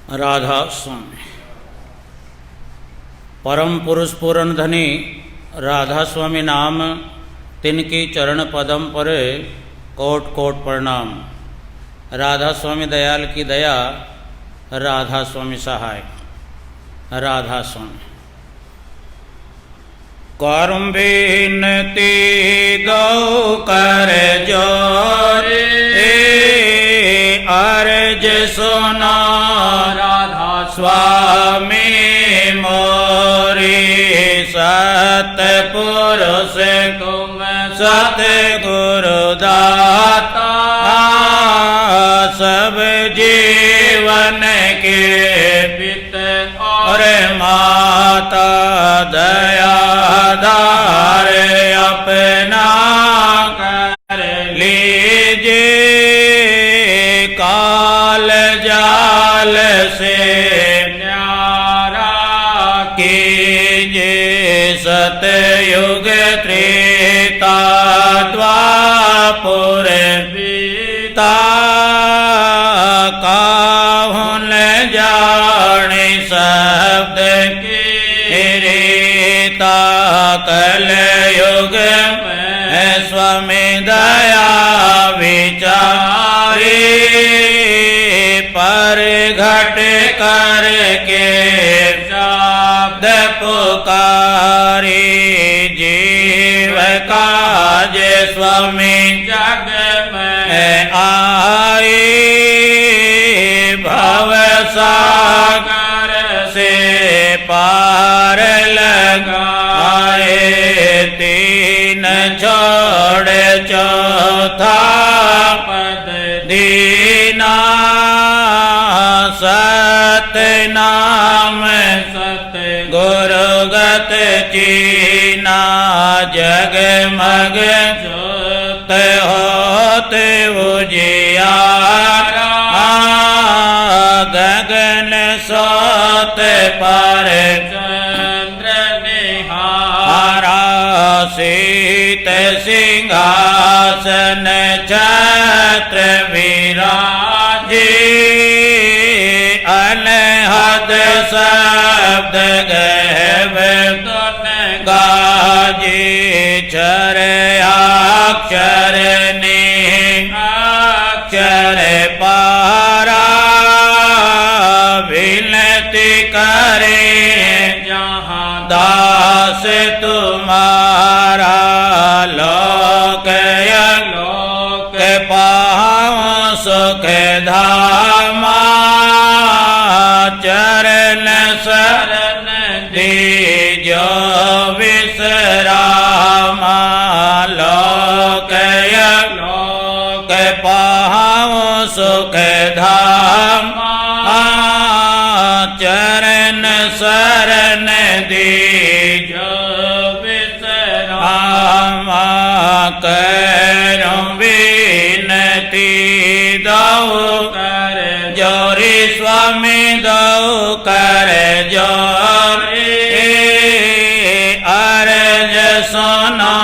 राधा स्वामी। परम पुरुष पूर्ण धनी राधा स्वामी नाम, तिनकी चरण पदम पर कोट कोट प्रणाम। राधा स्वामी दयाल की दया, राधा स्वामी सहाय। राधा स्वामी। करम बिनती गौ कर जोरे, अर्ज सुना राधा स्वामी मोरी। सतपुरुष तुम सतगुरु दाता, सब जीवन के पिता और माता। दया धार अपना कर लीजिए, काल जाल से न्यारा कीजिए। सतयुग त्रेता द्वापर बीता, काहुन जाने शब्द की रीता। कल युग में स्वामी दया विचारी, पर घट करके शब्द पुकारी। जीव काज स्वामी जग में आई, भव सागर से पार लगाए। तीन छोड़ चौथा पद दीना, सत नाम सत गुरुगत चीना। जगमग जोत होत उजियारा, गगन सोत पर चंद्र निहारा। शीत सिंहासन छत्र विराजे, अनहद शब्द गहव गाजे। क्षर अक्षर निक्षर पारा, विनती करे जहाँ दास तुम्हारा। लोक लोक पाँव सुख धामा, चरण शरण दीजो विश्रामा। लोक लोक पाँव सुख धामा, चरण शरण दीजो विश्रामा। करूं विनती दो कर जोरी स्वामी, दो कर जोरी। अर्ज सुना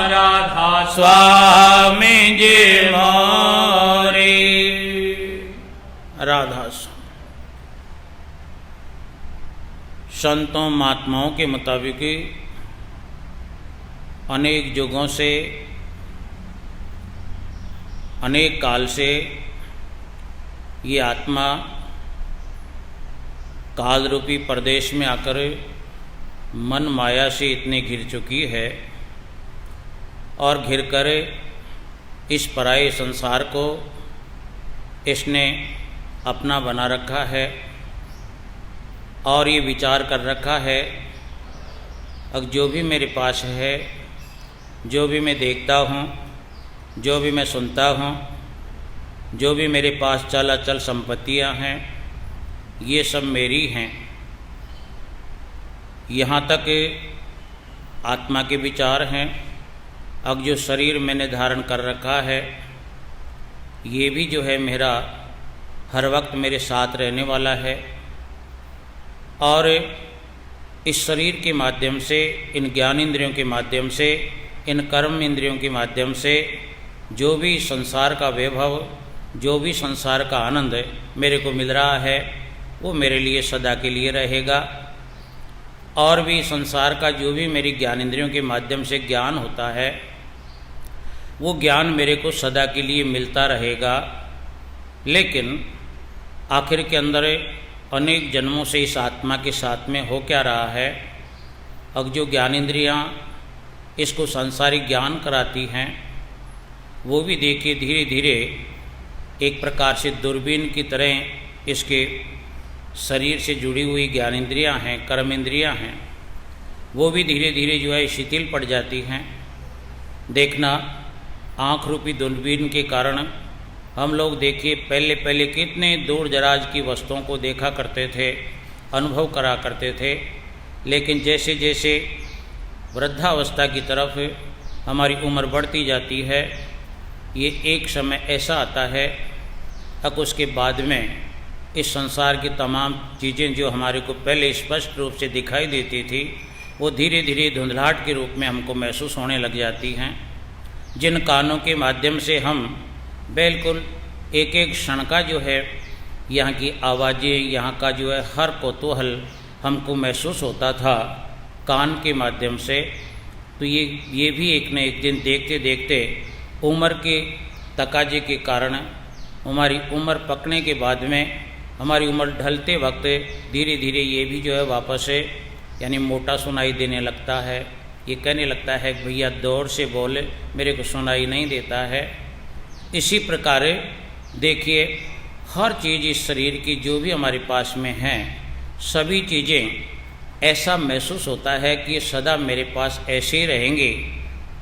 राधा स्वामी जी मोरी। राधा स्वामी। संतों महात्माओं के मुताबिक अनेक युगों से, अनेक काल से ये आत्मा काल रूपी प्रदेश में आकर मन माया से इतनी घिर चुकी है, और घिरकर इस पराये संसार को इसने अपना बना रखा है। और ये विचार कर रखा है, अब जो भी मेरे पास है, जो भी मैं देखता हूँ, जो भी मैं सुनता हूँ, जो भी मेरे पास चल अचल संपत्तियाँ हैं, ये सब मेरी हैं। यहाँ तक आत्मा के विचार हैं। अब जो शरीर मैंने धारण कर रखा है, ये भी जो है मेरा, हर वक्त मेरे साथ रहने वाला है। और इस शरीर के माध्यम से, इन ज्ञान इंद्रियों के माध्यम से, इन कर्म इंद्रियों के माध्यम से जो भी संसार का वैभव, जो भी संसार का आनंद मेरे को मिल रहा है, वो मेरे लिए सदा के लिए रहेगा। और भी संसार का जो भी मेरी ज्ञानेंद्रियों के माध्यम से ज्ञान होता है वो ज्ञान मेरे को सदा के लिए मिलता रहेगा। लेकिन आखिर के अंदर अनेक जन्मों से इस आत्मा के साथ में हो क्या रहा है, अब जो ज्ञानेंद्रियाँ इसको सांसारिक ज्ञान कराती हैं वो भी देखिए धीरे धीरे एक प्रकार से दूरबीन की तरह इसके शरीर से जुड़ी हुई ज्ञानेंद्रियाँ हैं, कर्मेंद्रियाँ हैं, वो भी धीरे धीरे जो है शिथिल पड़ जाती हैं। देखना आँख रूपी दूरबीन के कारण हम लोग देखिए पहले पहले कितने दूर दराज की वस्तुओं को देखा करते थे, अनुभव करा करते थे, लेकिन जैसे जैसे वृद्धावस्था की तरफ हमारी उम्र बढ़ती जाती है ये एक समय ऐसा आता है अब उसके बाद में इस संसार की तमाम चीज़ें जो हमारे को पहले स्पष्ट रूप से दिखाई देती थी वो धीरे धीरे धुंधलाहट के रूप में हमको महसूस होने लग जाती हैं। जिन कानों के माध्यम से हम बिल्कुल एक एक क्षण का जो है यहाँ की आवाज़ें, यहाँ का जो है हर कौतूहल हमको महसूस होता था कान के माध्यम से, तो ये भी एक न एक दिन देखते देखते उम्र के तकाजे के कारण हमारी उम्र पकने के बाद में हमारी उम्र ढलते वक्त धीरे धीरे ये भी जो है वापस से यानी मोटा सुनाई देने लगता है। ये कहने लगता है कि भैया दौड़ से बोले, मेरे को सुनाई नहीं देता है। इसी प्रकार देखिए हर चीज़ इस शरीर की जो भी हमारे पास में हैं सभी चीज़ें ऐसा महसूस होता है कि ये सदा मेरे पास ऐसे ही रहेंगे।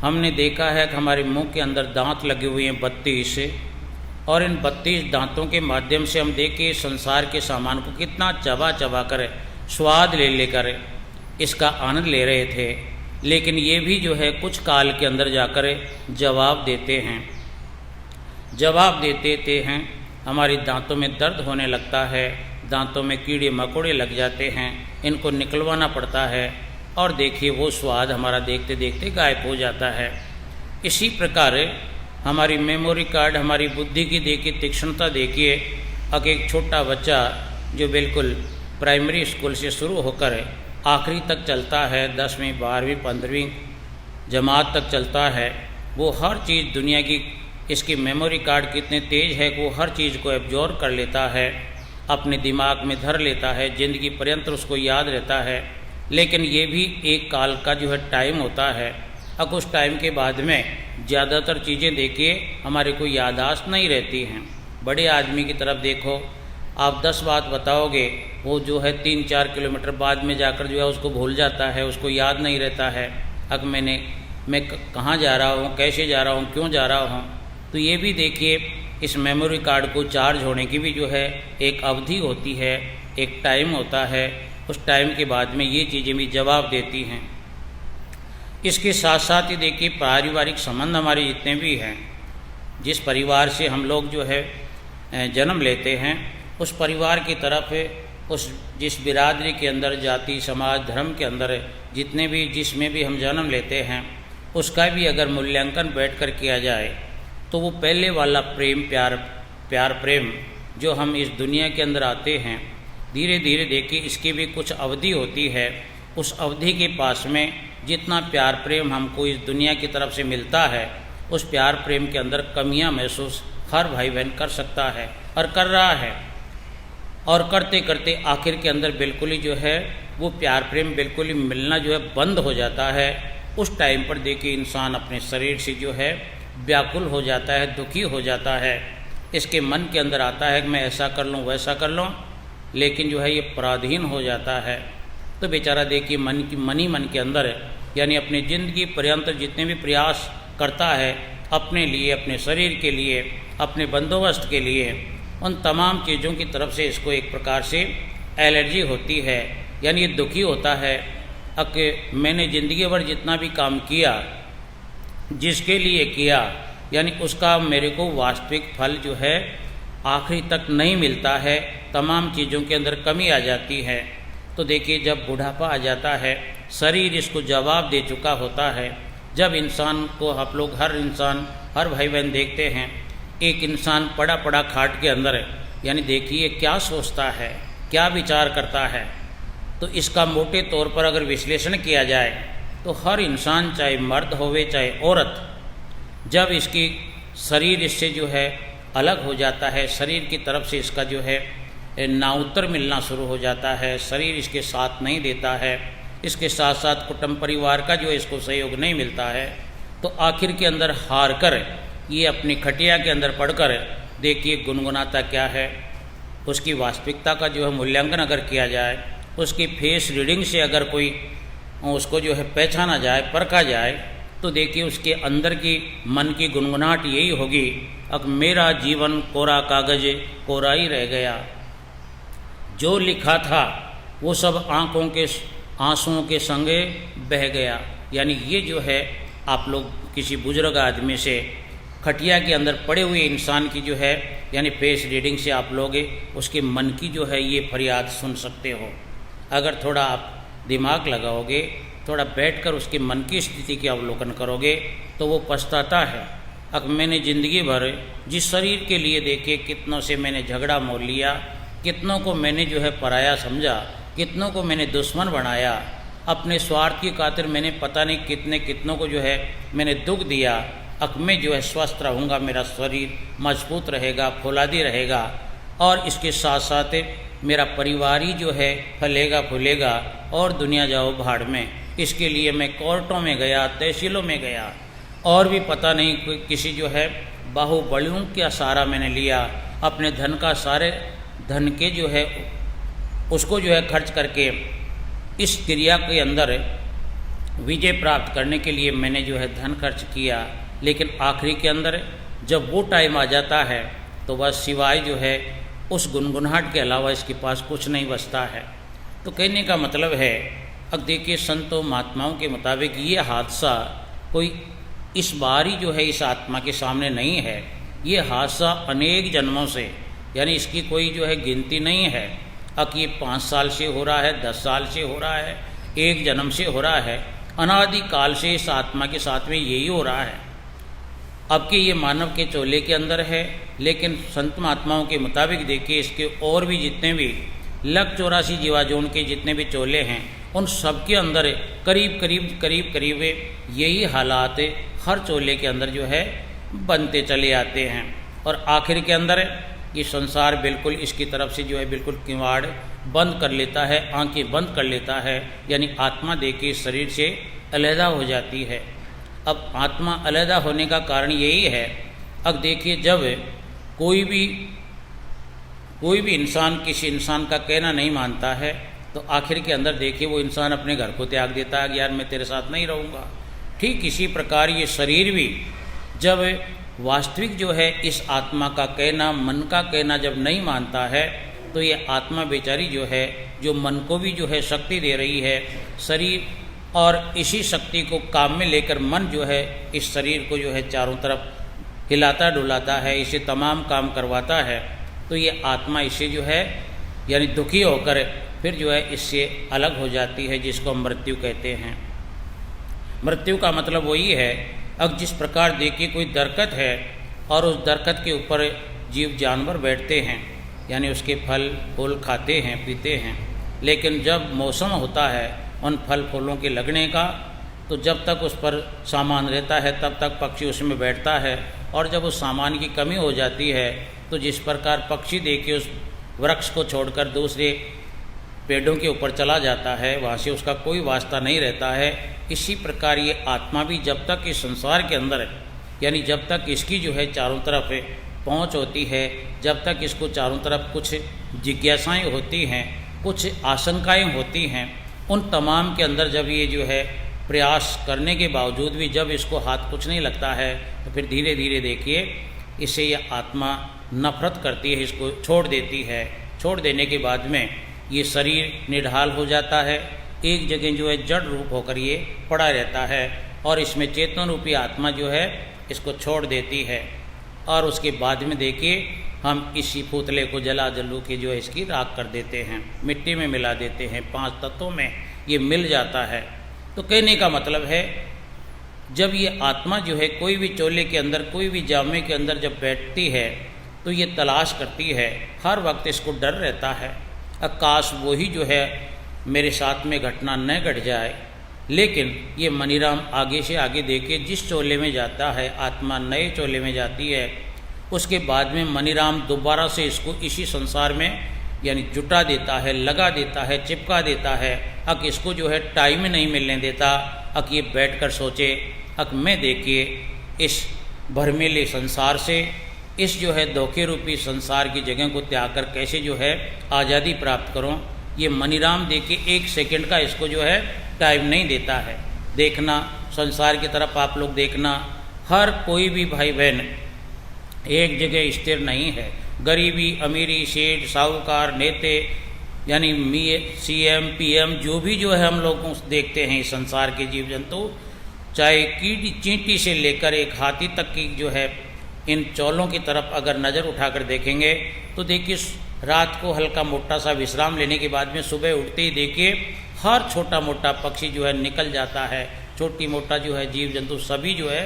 हमने देखा है कि हमारे मुंह के अंदर दांत लगे हुए हैं 32 और इन 32 दांतों के माध्यम से हम देखिए संसार के सामान को कितना चबा चबा कर स्वाद ले लेकर इसका आनंद ले रहे थे, लेकिन ये भी जो है कुछ काल के अंदर जाकर जवाब देते हैं। जवाब देते हैं हमारे दांतों में दर्द होने लगता है, दांतों में कीड़े मकोड़े लग जाते हैं, इनको निकलवाना पड़ता है और देखिए वो स्वाद हमारा देखते देखते गायब हो जाता है। इसी प्रकार हमारी मेमोरी कार्ड, हमारी बुद्धि की देखिए तीक्ष्णता देखिए। अब एक छोटा बच्चा जो बिल्कुल प्राइमरी स्कूल से शुरू होकर आखिरी तक चलता है, 10वीं 12वीं 15वीं जमात तक चलता है, वो हर चीज़ दुनिया की इसकी मेमोरी कार्ड कितने तेज़ है कि वो हर चीज़ को एब्जॉर्ब कर लेता है, अपने दिमाग में धर लेता है, ज़िंदगी पर्यंत उसको याद रहता है। लेकिन ये भी एक काल का जो है टाइम होता है। अब उस टाइम के बाद में ज़्यादातर चीज़ें देखिए हमारे को याददाश्त नहीं रहती हैं। बड़े आदमी की तरफ देखो, आप 10 बात बताओगे वो जो है 3-4 किलोमीटर बाद में जाकर जो है उसको भूल जाता है, उसको याद नहीं रहता है अब मैं कहाँ जा रहा हूँ, कैसे जा रहा हूँ, क्यों जा रहा हूँ। तो ये भी देखिए इस मेमोरी कार्ड को चार्ज होने की भी जो है एक अवधि होती है, एक टाइम होता है। उस टाइम के बाद में ये चीज़ें भी जवाब देती हैं। इसके साथ साथ ही देखिए पारिवारिक संबंध हमारे जितने भी हैं, जिस परिवार से हम लोग जो है जन्म लेते हैं उस परिवार की तरफ जिस बिरादरी के अंदर, जाति समाज धर्म के अंदर जितने भी जिसमें भी हम जन्म लेते हैं उसका भी अगर मूल्यांकन बैठकर किया जाए तो वो पहले वाला प्रेम प्यार प्रेम जो हम इस दुनिया के अंदर आते हैं धीरे धीरे देखिए इसकी भी कुछ अवधि होती है। उस अवधि के पास में जितना प्यार प्रेम हमको इस दुनिया की तरफ से मिलता है उस प्यार प्रेम के अंदर कमियां महसूस हर भाई बहन कर सकता है और कर रहा है। और करते करते आखिर के अंदर बिल्कुल ही जो है वो प्यार प्रेम बिल्कुल ही मिलना जो है बंद हो जाता है। उस टाइम पर देखिए इंसान अपने शरीर से जो है व्याकुल हो जाता है, दुखी हो जाता है। इसके मन के अंदर आता है कि मैं ऐसा कर लूँ वैसा कर लूँ, लेकिन जो है ये पराधीन हो जाता है। तो बेचारा देखिए मन के अंदर यानी अपनी ज़िंदगी पर्यंत जितने भी प्रयास करता है अपने लिए, अपने शरीर के लिए, अपने बंदोबस्त के लिए, उन तमाम चीज़ों की तरफ से इसको एक प्रकार से एलर्जी होती है, यानी ये दुखी होता है। अब मैंने ज़िंदगी भर जितना भी काम किया, जिसके लिए किया, यानी उसका मेरे को वास्तविक फल जो है आखिरी तक नहीं मिलता है, तमाम चीज़ों के अंदर कमी आ जाती है। तो देखिए जब बुढ़ापा आ जाता है शरीर इसको जवाब दे चुका होता है। जब इंसान को आप लोग हर भाई बहन देखते हैं, एक इंसान पड़ा खाट के अंदर है, यानी देखिए क्या सोचता है, क्या विचार करता है। तो इसका मोटे तौर पर अगर विश्लेषण किया जाए तो हर इंसान, चाहे मर्द होवे चाहे औरत, जब इसकी शरीर इससे जो है अलग हो जाता है, शरीर की तरफ से इसका जो है नाउत्तर मिलना शुरू हो जाता है, शरीर इसके साथ नहीं देता है, इसके साथ साथ कुटुंब परिवार का जो इसको सहयोग नहीं मिलता है, तो आखिर के अंदर हार कर ये अपनी खटिया के अंदर पड़कर देखिए गुनगुनाता क्या है। उसकी वास्तविकता का जो है मूल्यांकन अगर किया जाए, उसकी फेस रीडिंग से अगर कोई उसको जो है पहचाना जाए, परखा जाए, तो देखिए उसके अंदर की मन की गुनगुनाहट यही होगी, अब मेरा जीवन कोरा कागज कोरा ही रह गया, जो लिखा था वो सब आँखों के आंसुओं के संगे बह गया। यानी ये जो है आप लोग किसी बुजुर्ग आदमी से खटिया के अंदर पड़े हुए इंसान की जो है यानी फेस रीडिंग से आप लोग उसके मन की जो है ये फरियाद सुन सकते हो। अगर थोड़ा आप दिमाग लगाओगे, थोड़ा बैठकर उसके मन की स्थिति के अवलोकन करोगे तो वो पछताता है, अब मैंने ज़िंदगी भर जिस शरीर के लिए देखे कितनों से मैंने झगड़ा मोल लिया, कितनों को मैंने जो है पराया समझा, कितनों को मैंने दुश्मन बनाया, अपने स्वार्थ की खातिर मैंने पता नहीं कितनों को जो है मैंने दुख दिया। अब मैं जो है स्वस्थ रहूँगा, मेरा शरीर मजबूत रहेगा, फौलादी रहेगा, और इसके साथ साथ मेरा परिवार ही जो है फलेगा फूलेगा और दुनिया जाओ भाड़ में। इसके लिए मैं कोर्टों में गया, तहसीलों में गया, और भी पता नहीं किसी जो है बाहुबलियों का सहारा मैंने लिया, अपने धन का सारे धन के जो है उसको जो है खर्च करके इस क्रिया के अंदर विजय प्राप्त करने के लिए मैंने जो है धन खर्च किया। लेकिन आखिरी के अंदर जब वो टाइम आ जाता है तो बस सिवाय जो है उस गुनगुनाहट के अलावा इसके पास कुछ नहीं बचता है। तो कहने का मतलब है, अब देखिए संतों महात्माओं के मुताबिक ये हादसा कोई इस बार ही जो है इस आत्मा के सामने नहीं है, ये हादसा अनेक जन्मों से, यानी इसकी कोई जो है गिनती नहीं है। अब ये 5 साल से हो रहा है, 10 साल से हो रहा है, एक जन्म से हो रहा है, अनादि काल से इस आत्मा के साथ में यही हो रहा है। अब कि ये मानव के चोले के अंदर है, लेकिन संत महात्माओं के मुताबिक देखिए इसके और भी जितने भी 184 जीवाजोन के जितने भी चोले हैं उन सब के अंदर करीब यही हालात हर चोले के अंदर जो है बनते चले आते हैं। और आखिर के अंदर ये संसार बिल्कुल इसकी तरफ से जो है बिल्कुल किवाड़ बंद कर लेता है, आंखें बंद कर लेता है, यानी आत्मा देखिए शरीर से अलहदा हो जाती है। अब आत्मा अलहदा होने का कारण यही है, अब देखिए जब कोई भी इंसान किसी इंसान का कहना नहीं मानता है तो आखिर के अंदर देखिए वो इंसान अपने घर को त्याग देता है कि यार मैं तेरे साथ नहीं रहूँगा। ठीक इसी प्रकार ये शरीर भी जब वास्तविक जो है इस आत्मा का कहना, मन का कहना जब नहीं मानता है तो ये आत्मा बेचारी जो है, जो मन को भी जो है शक्ति दे रही है, शरीर और इसी शक्ति को काम में लेकर मन जो है इस शरीर को जो है चारों तरफ हिलाता डुलाता है, इसे तमाम काम करवाता है, तो ये आत्मा इससे जो है यानी दुखी होकर फिर जो है इससे अलग हो जाती है, जिसको हम मृत्यु कहते हैं। मृत्यु का मतलब वही है, अब जिस प्रकार देखिए कोई दरख्त है और उस दरख्त के ऊपर जीव जानवर बैठते हैं, यानी उसके फल फूल खाते हैं पीते हैं, लेकिन जब मौसम होता है उन फल फूलों के लगने का, तो जब तक उस पर सामान रहता है तब तक पक्षी उसमें बैठता है, और जब उस सामान की कमी हो जाती है तो जिस प्रकार पक्षी देखिए उस वृक्ष को छोड़कर दूसरे पेड़ों के ऊपर चला जाता है, वहाँ से उसका कोई वास्ता नहीं रहता है। इसी प्रकार ये आत्मा भी जब तक इस संसार के अंदर यानी जब तक इसकी जो है चारों तरफ पहुँच होती है, जब तक इसको चारों तरफ कुछ जिज्ञासाएँ होती हैं, कुछ आशंकाएँ होती हैं, उन तमाम के अंदर जब ये जो है प्रयास करने के बावजूद भी जब इसको हाथ कुछ नहीं लगता है तो फिर धीरे धीरे देखिए इससे ये आत्मा नफरत करती है, इसको छोड़ देती है। छोड़ देने के बाद में ये शरीर निढाल हो जाता है, एक जगह जो है जड़ रूप होकर ये पड़ा रहता है, और इसमें चेतन रूपी आत्मा जो है इसको छोड़ देती है। और उसके बाद में देखिए हम इसी पुतले को जला जलू के जो है इसकी राख कर देते हैं, मिट्टी में मिला देते हैं, 5 तत्वों में ये मिल जाता है। तो कहने का मतलब है जब ये आत्मा जो है कोई भी चोले के अंदर, कोई भी जामे के अंदर जब बैठती है तो ये तलाश करती है, हर वक्त इसको डर रहता है, काश वही जो है मेरे साथ में घटना न घट जाए। लेकिन ये मनीराम आगे से आगे देखे जिस चोले में जाता है, आत्मा नए चोले में जाती है, उसके बाद में मनीराम दोबारा से इसको इसी संसार में यानी जुटा देता है, लगा देता है, चिपका देता है। अक इसको जो है टाइम नहीं मिलने देता। अक ये बैठ कर सोचे, अक मैं देखिए इस भरमेले संसार से, इस जो है धोखे रूपी संसार की जगह को त्याग कर कैसे जो है आज़ादी प्राप्त करूं। ये मनीराम देखिए 1 सेकंड का इसको जो है टाइम नहीं देता है। देखना संसार की तरफ आप लोग देखना, हर कोई भी भाई बहन एक जगह स्थिर नहीं है। गरीबी, अमीरी, सेठ, साहूकार, नेते यानी CM PM जो भी जो है हम लोग देखते हैं इस संसार के जीव जंतु, चाहे कीड़ी चींटी से लेकर एक हाथी तक की जो है इन चौलों की तरफ अगर नज़र उठाकर देखेंगे तो देखिए रात को हल्का मोटा सा विश्राम लेने के बाद में सुबह उठते ही देखिए हर छोटा मोटा पक्षी जो है निकल जाता है। छोटी मोटा जो है जीव जंतु सभी जो है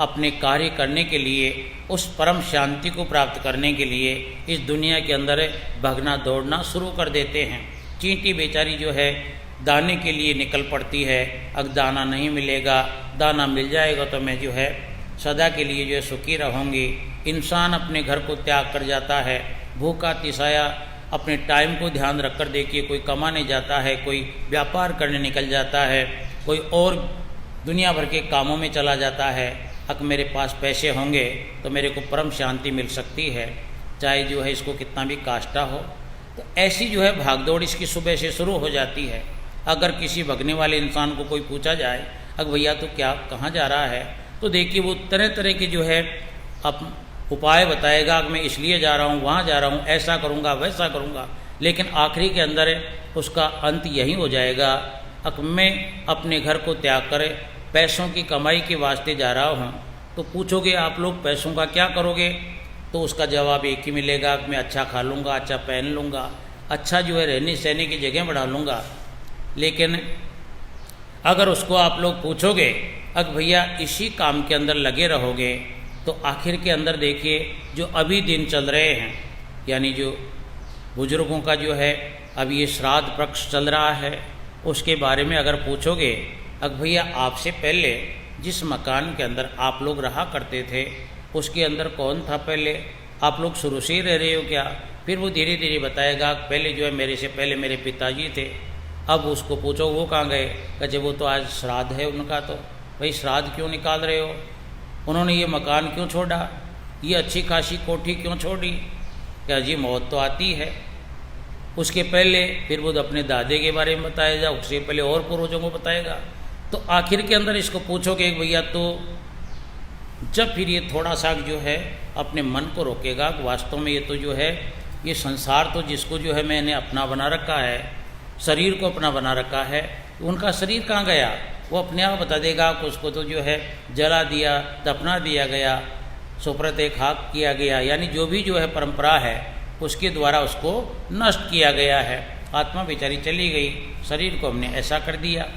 अपने कार्य करने के लिए, उस परम शांति को प्राप्त करने के लिए इस दुनिया के अंदर भागना दौड़ना शुरू कर देते हैं। चींटी बेचारी जो है दाने के लिए निकल पड़ती है। अगर दाना नहीं मिलेगा, दाना मिल जाएगा तो मैं जो है सदा के लिए जो है सुखी रहूँगी। इंसान अपने घर को त्याग कर जाता है, भूखा तिसाया अपने टाइम को ध्यान रखकर देखिए कोई कमाने जाता है, कोई व्यापार करने निकल जाता है, कोई और दुनिया भर के कामों में चला जाता है। अगर मेरे पास पैसे होंगे तो मेरे को परम शांति मिल सकती है, चाहे जो है इसको कितना भी काष्टा हो। तो ऐसी जो है भागदौड़ इसकी सुबह से शुरू हो जाती है। अगर किसी भगने वाले इंसान को कोई पूछा जाए, अगर भैया तो क्या कहाँ जा रहा है, तो देखिए वो तरह तरह के जो है अब उपाय बताएगा कि मैं इसलिए जा रहा हूँ, वहाँ जा रहा हूँ, ऐसा करूँगा, वैसा करूँगा। लेकिन आखिरी के अंदर उसका अंत यही हो जाएगा, अगर मैं अपने घर को त्याग कर पैसों की कमाई के वास्ते जा रहा हूँ। तो पूछोगे आप लोग पैसों का क्या करोगे, तो उसका जवाब एक ही मिलेगा कि मैं अच्छा खा लूँगा, अच्छा पहन लूँगा, अच्छा जो है रहने सहने की जगह बढ़ा लूँगा। लेकिन अगर उसको आप लोग पूछोगे अगर भैया इसी काम के अंदर लगे रहोगे, तो आखिर के अंदर देखिए जो अभी दिन चल रहे हैं, यानी जो बुजुर्गों का जो है अभी ये श्राद्ध पक्ष चल रहा है, उसके बारे में अगर पूछोगे, अगर भैया आपसे पहले जिस मकान के अंदर आप लोग रहा करते थे उसके अंदर कौन था पहले, आप लोग शुरू से ही रह रहे हो क्या? फिर वो धीरे धीरे बताएगा पहले जो है मेरे से पहले मेरे पिताजी थे। अब उसको पूछो वो कहाँ गए, कहे वो तो आज श्राद्ध है उनका। तो भाई श्राद्ध क्यों निकाल रहे हो, उन्होंने ये मकान क्यों छोड़ा, ये अच्छी खासी कोठी क्यों छोड़ी? क्या जी मौत तो आती है। उसके पहले फिर वो अपने दादे के बारे में बताएगा, उससे पहले और पूर्वजों को बताएगा। तो आखिर के अंदर इसको पूछोगे भैया, तो जब फिर ये थोड़ा सा जो है अपने मन को रोकेगा, वास्तव में ये तो जो है ये संसार तो जिसको जो है मैंने अपना बना रखा है, शरीर को अपना बना रखा है, उनका शरीर कहाँ गया वो अपने आप बता देगा कि उसको तो जो है जला दिया, दफना दिया गया, सुप्रत खाक किया गया, यानी जो भी जो है परंपरा है उसके द्वारा उसको नष्ट किया गया है। आत्मा बेचारी चली गई, शरीर को हमने ऐसा कर दिया।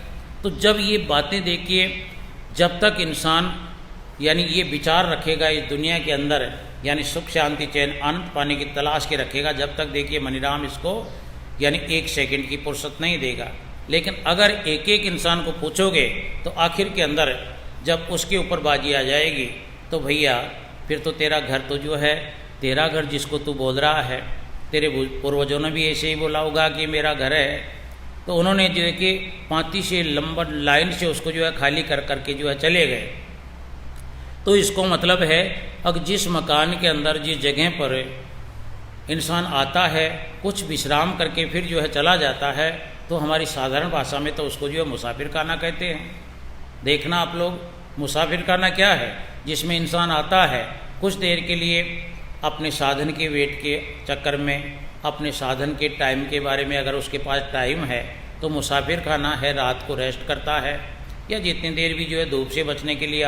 तो जब ये बातें देखिए, जब तक इंसान यानी ये विचार रखेगा इस दुनिया के अंदर, यानी सुख शांति चैन आनंद पाने की तलाश के रखेगा, जब तक देखिए मनीराम इसको यानी 1 सेकंड की फुर्सत नहीं देगा। लेकिन अगर एक एक इंसान को पूछोगे तो आखिर के अंदर जब उसके ऊपर बाजी आ जाएगी, तो भैया फिर तो तेरा घर तो जो है, तेरा घर जिसको तू बोल रहा है, तेरे पूर्वजों ने भी ऐसे ही बोला होगा कि मेरा घर है, तो उन्होंने जो है कि पाँती से लंबा लाइन से उसको जो है खाली कर करके जो है चले गए। तो इसको मतलब है अब जिस मकान के अंदर जिस जगह पर इंसान आता है, कुछ विश्राम करके फिर जो है चला जाता है, तो हमारी साधारण भाषा में तो उसको जो है मुसाफिर खाना कहते हैं। देखना आप लोग, मुसाफिर खाना क्या है, जिसमें इंसान आता है कुछ देर के लिए अपने साधन के वेट के चक्कर में, अपने साधन के टाइम के बारे में अगर उसके पास टाइम है तो मुसाफिर खाना है, रात को रेस्ट करता है, या जितनी देर भी जो है धूप से बचने के लिए,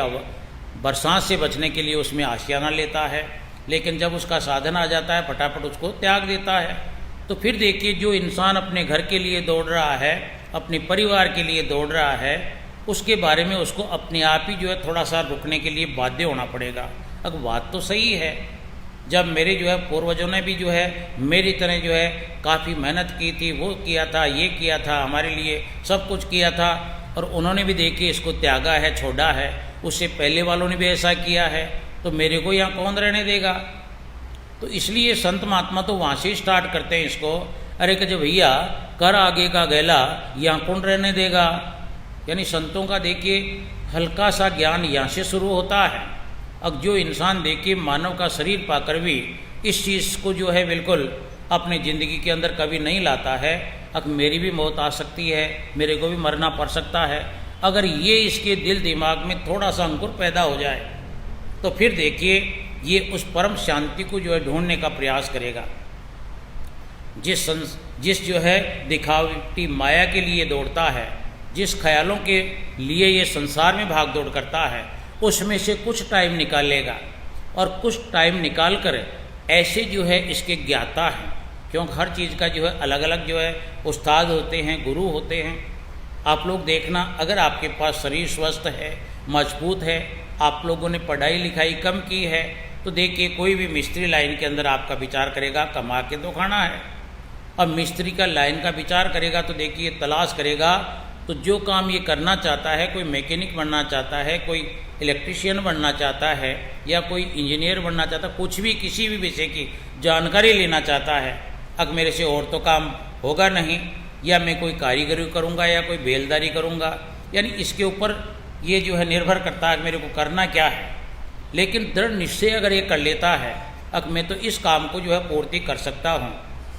बरसात से बचने के लिए उसमें आशियाना लेता है। लेकिन जब उसका साधन आ जाता है फटाफट उसको त्याग देता है। तो फिर देखिए जो इंसान अपने घर के लिए दौड़ रहा है, अपने परिवार के लिए दौड़ रहा है, उसके बारे में उसको अपने आप ही जो है थोड़ा सा रुकने के लिए बाध्य होना पड़ेगा। अब बात तो सही है, जब मेरे जो है पूर्वजों ने भी जो है मेरी तरह जो है काफ़ी मेहनत की थी, वो किया था, ये किया था, हमारे लिए सब कुछ किया था, और उन्होंने भी देखिए इसको त्यागा है, छोड़ा है, उससे पहले वालों ने भी ऐसा किया है, तो मेरे को यहाँ कौन रहने देगा। तो इसलिए संत महात्मा तो वहाँ से स्टार्ट करते हैं इसको, अरे कि भैया कर आगे का गैला, यहाँ कौन रहने देगा। यानी संतों का देखिए हल्का सा ज्ञान यहाँ से शुरू होता है। अब जो इंसान देखिए मानव का शरीर पाकर भी इस चीज़ को जो है बिल्कुल अपनी ज़िंदगी के अंदर कभी नहीं लाता है, अब मेरी भी मौत आ सकती है, मेरे को भी मरना पड़ सकता है, अगर ये इसके दिल दिमाग में थोड़ा सा अंकुर पैदा हो जाए तो फिर देखिए ये उस परम शांति को जो है ढूंढने का प्रयास करेगा। जिस जो है दिखावटी माया के लिए दौड़ता है, जिस ख्यालों के लिए ये संसार में भाग दौड़ करता है, उसमें से कुछ टाइम निकालेगा, और कुछ टाइम निकाल कर ऐसे जो है इसके ज्ञाता हैं, क्योंकि हर चीज़ का जो है अलग अलग जो है उस्ताद होते हैं, गुरु होते हैं। आप लोग देखना, अगर आपके पास शरीर स्वस्थ है, मजबूत है, आप लोगों ने पढ़ाई लिखाई कम की है, तो देखिए कोई भी मिस्त्री लाइन के अंदर आपका विचार करेगा कमा के तो खाना है। अब मिस्त्री का लाइन का विचार करेगा तो देखिए तलाश करेगा, तो जो काम ये करना चाहता है, कोई मैकेनिक बनना चाहता है, कोई इलेक्ट्रिशियन बनना चाहता है, या कोई इंजीनियर बनना चाहता है, कुछ भी किसी भी विषय की जानकारी लेना चाहता है, अब मेरे से और तो काम होगा नहीं, या मैं कोई कारीगरी करूँगा या कोई बेलदारी करूँगा, यानी इसके ऊपर ये जो है निर्भर करता है मेरे को करना क्या है। लेकिन दृढ़ निश्चय अगर ये कर लेता है, अब मैं तो इस काम को जो है पूर्ति कर सकता हूँ,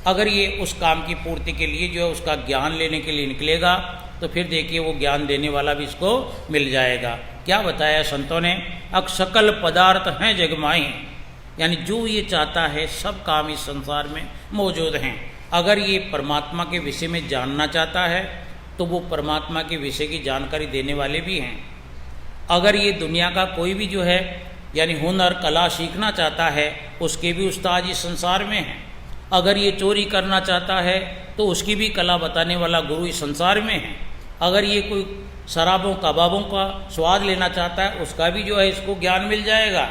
अगर ये उस काम की पूर्ति के लिए जो है उसका ज्ञान लेने के लिए निकलेगा, तो फिर देखिए वो ज्ञान देने वाला भी इसको मिल जाएगा। क्या बताया संतों ने, अक सकल पदार्थ हैं जगमाई, यानी जो ये चाहता है सब काम इस संसार में मौजूद हैं। अगर ये परमात्मा के विषय में जानना चाहता है तो वो परमात्मा के विषय की जानकारी देने वाले भी हैं। अगर ये दुनिया का कोई भी जो है यानी हुनर कला सीखना चाहता है, उसके भी उस्ताद इस संसार में हैं। अगर ये चोरी करना चाहता है तो उसकी भी कला बताने वाला गुरु इस संसार में है। अगर ये कोई शराबों कबाबों का स्वाद लेना चाहता है, उसका भी जो है इसको ज्ञान मिल जाएगा।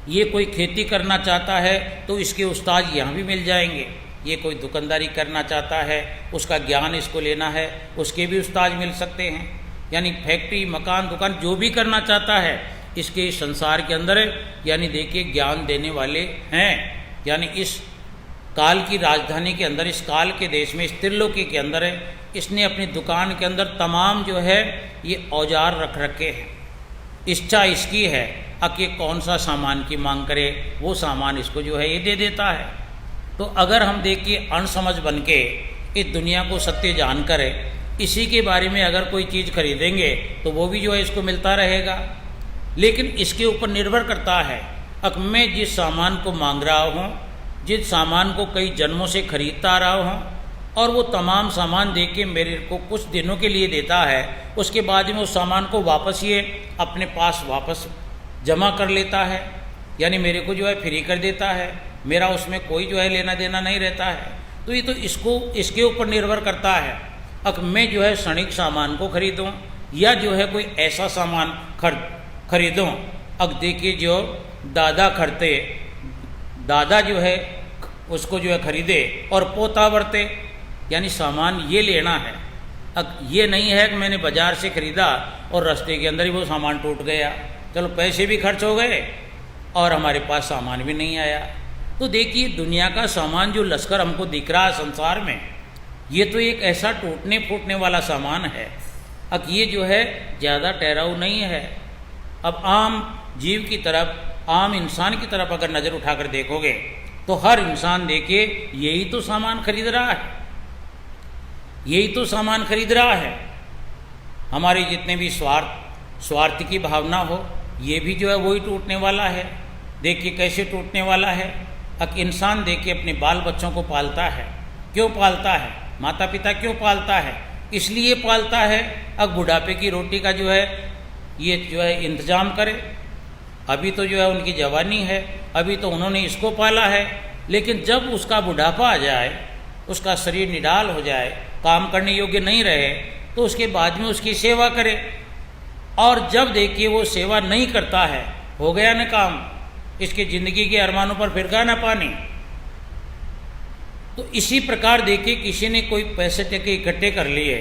ये कोई खेती करना चाहता है तो इसके उस्ताद यहाँ भी मिल जाएंगे। ये कोई दुकानदारी करना चाहता है, उसका ज्ञान इसको लेना है, उसके भी उस्ताद मिल सकते हैं। यानी फैक्ट्री मकान दुकान जो भी करना चाहता है, इसके इस संसार के अंदर यानी देखिए ज्ञान देने वाले हैं। यानी इस काल की राजधानी के अंदर, इस काल के देश में, इस त्रिलोकी के अंदर इसने अपनी दुकान के अंदर तमाम जो है ये औजार रख रखे हैं। इच्छा इसकी है अब ये कौन सा सामान की मांग करे, वो सामान इसको जो है ये दे देता है। तो अगर हम देखिए अनसमझ बन के इस दुनिया को सत्य जानकर इसी के बारे में अगर कोई चीज़ खरीदेंगे तो वो भी जो है इसको मिलता रहेगा। लेकिन इसके ऊपर निर्भर करता है अब मैं जिस सामान को मांग रहा हूँ, जिस सामान को कई जन्मों से खरीदता रहा हूँ, और वो तमाम सामान दे के मेरे को कुछ दिनों के लिए देता है, उसके बाद में उस सामान को वापस ये अपने पास वापस जमा कर लेता है, यानी मेरे को जो है फ्री कर देता है, मेरा उसमें कोई जो है लेना देना नहीं रहता है। तो ये तो इसके ऊपर निर्भर करता है अब मैं जो है क्षणिक सामान को खरीदूँ या जो है कोई ऐसा सामान खरीदूँ। अब देखिए जो दादा जो है उसको जो है खरीदे और पोता बरते, यानी सामान ये लेना है। अब ये नहीं है कि मैंने बाज़ार से ख़रीदा और रास्ते के अंदर ही वो सामान टूट गया, चलो पैसे भी खर्च हो गए और हमारे पास सामान भी नहीं आया। तो देखिए दुनिया का सामान जो लश्कर हमको दिख रहा है संसार में, ये तो एक ऐसा टूटने फूटने वाला सामान है। अब ये जो है ज़्यादा ठहराव नहीं है। अब आम जीव की तरफ, आम इंसान की तरफ अगर नज़र उठाकर देखोगे तो हर इंसान देखिए यही तो सामान खरीद रहा है, यही तो सामान खरीद रहा है। हमारे जितने भी स्वार्थ की भावना हो, ये भी जो है वही टूटने वाला है। देखिए कैसे टूटने वाला है। अब इंसान देखिए अपने बाल बच्चों को पालता है, क्यों पालता है? माता पिता क्यों पालता है? इसलिए पालता है अब बुढ़ापे की रोटी का जो है ये जो है इंतजाम करे। अभी तो जो है उनकी जवानी है, अभी तो उन्होंने इसको पाला है, लेकिन जब उसका बुढ़ापा आ जाए, उसका शरीर निडाल हो जाए, काम करने योग्य नहीं रहे, तो उसके बाद में उसकी सेवा करे। और जब देखिए वो सेवा नहीं करता है, हो गया ना काम, इसके ज़िंदगी के अरमानों पर फिरका ना पानी। तो इसी प्रकार देखिए, किसी ने कोई पैसे टके इकट्ठे कर लिए,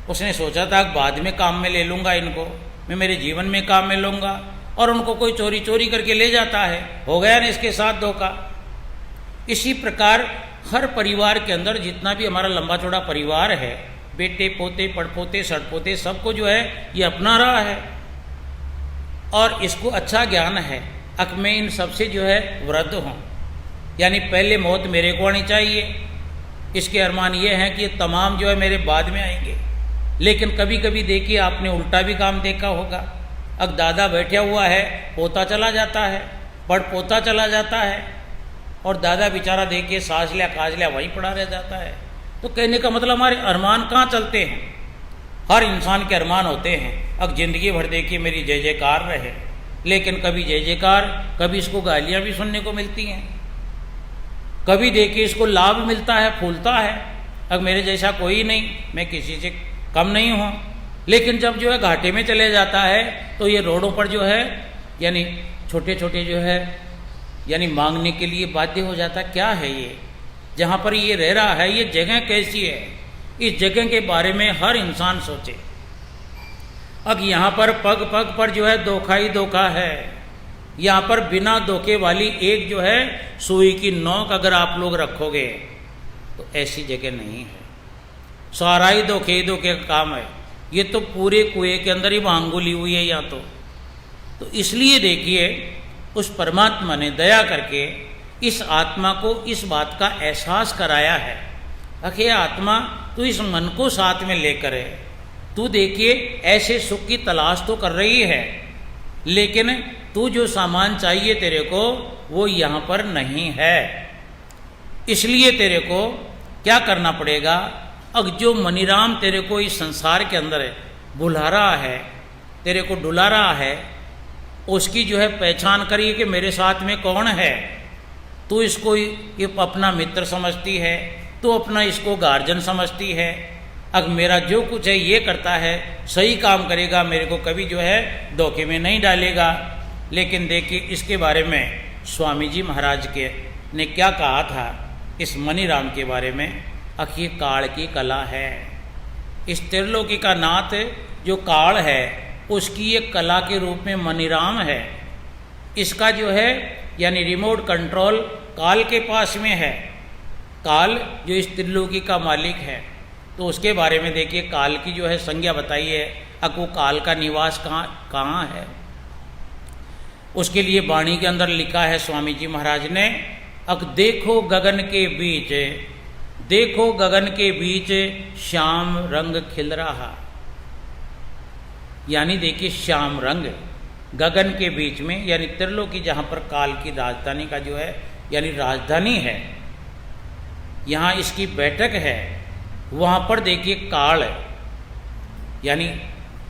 उसने सोचा था कि बाद में काम में ले लूँगा, इनको मैं मेरे जीवन में काम में लूँगा, और उनको कोई चोरी चोरी करके ले जाता है। हो गया ना इसके साथ धोखा। इसी प्रकार हर परिवार के अंदर जितना भी हमारा लंबा चौड़ा परिवार है, बेटे पोते पड़पोते सड़पोते सबको जो है ये अपना रहा है, और इसको अच्छा ज्ञान है अब मैं इन सबसे जो है वृद्ध हूँ, यानी पहले मौत मेरे को आनी चाहिए। इसके अरमान ये हैं कि ये तमाम जो है मेरे बाद में आएंगे। लेकिन कभी कभी देखिए आपने उल्टा भी काम देखा होगा। अब दादा बैठा हुआ है, पोता चला जाता है, पड़पोता चला जाता है, और दादा बेचारा देखिए साज लिया काज लिया वहीं पड़ा रह जाता है। तो कहने का मतलब हमारे अरमान कहाँ चलते हैं? हर इंसान के अरमान होते हैं। अब जिंदगी भर देखिए मेरी जय जयकार रहे, लेकिन कभी जय जयकार, कभी इसको गालियाँ भी सुनने को मिलती हैं, कभी देखिए इसको लाभ मिलता है, फूलता है। अब मेरे जैसा कोई नहीं, मैं किसी से कम नहीं हूँ। लेकिन जब जो है घाटे में चले जाता है तो ये रोडों पर जो है यानी छोटे छोटे जो है यानी मांगने के लिए बाध्य हो जाता। क्या है ये जहाँ पर ये रह रहा है, ये जगह कैसी है? इस जगह के बारे में हर इंसान सोचे। अब यहाँ पर पग पग पर जो है धोखा ही धोखा है। यहाँ पर बिना धोखे वाली एक जो है सुई की नोक अगर आप लोग रखोगे तो ऐसी जगह नहीं है। सारा ही धोखे ही धोखे का काम है। ये तो पूरे कुएं के अंदर ही वांगुली हुई है यहाँ तो इसलिए देखिए उस परमात्मा ने दया करके इस आत्मा को इस बात का एहसास कराया है। अखे आत्मा, तू इस मन को साथ में लेकर है, तू देखिए ऐसे सुख की तलाश तो कर रही है, लेकिन तू जो सामान चाहिए तेरे को वो यहाँ पर नहीं है। इसलिए तेरे को क्या करना पड़ेगा? अब जो मनीराम तेरे को इस संसार के अंदर बुला रहा है, तेरे को डुला रहा है, उसकी जो है पहचान करिए कि मेरे साथ में कौन है। तू इसको ये अपना मित्र समझती है, तू अपना इसको गार्जियन समझती है। अब मेरा जो कुछ है ये करता है, सही काम करेगा, मेरे को कभी जो है धोखे में नहीं डालेगा। लेकिन देखिए इसके बारे में स्वामी जी महाराज के ने क्या कहा था इस मनीराम के बारे में। ये काल की कला है। इस त्रिलोकी का नाथ जो काल है उसकी एक कला के रूप में मनीराम है। इसका जो है यानी रिमोट कंट्रोल काल के पास में है। काल जो इस त्रिलोकी का मालिक है, तो उसके बारे में देखिए काल की जो है संज्ञा बताई है। अब वो काल का निवास कहाँ है, उसके लिए वाणी के अंदर लिखा है स्वामी जी महाराज ने। अब देखो गगन के बीच, देखो गगन के बीच श्याम रंग खिल रहा। यानी देखिए श्याम रंग गगन के बीच में, यानी त्रिलोकी जहाँ पर काल की राजधानी का जो है यानी राजधानी है, यहाँ इसकी बैठक है, वहाँ पर देखिए काल यानी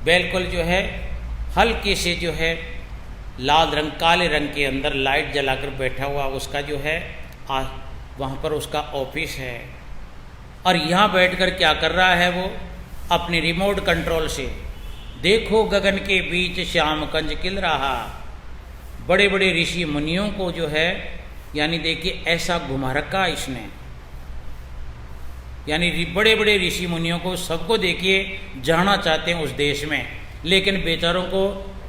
बिल्कुल जो है हल्के से जो है लाल रंग काले रंग के अंदर लाइट जलाकर बैठा हुआ उसका जो है वहाँ पर उसका ऑफिस है। और यहाँ बैठकर क्या कर रहा है वो? अपने रिमोट कंट्रोल से देखो गगन के बीच श्याम कंज खिल रहा। बड़े बड़े ऋषि मुनियों को जो है यानी देखिए ऐसा घुमा रखा इसने, यानी बड़े बड़े ऋषि मुनियों को सबको देखिए जाना चाहते हैं उस देश में, लेकिन बेचारों को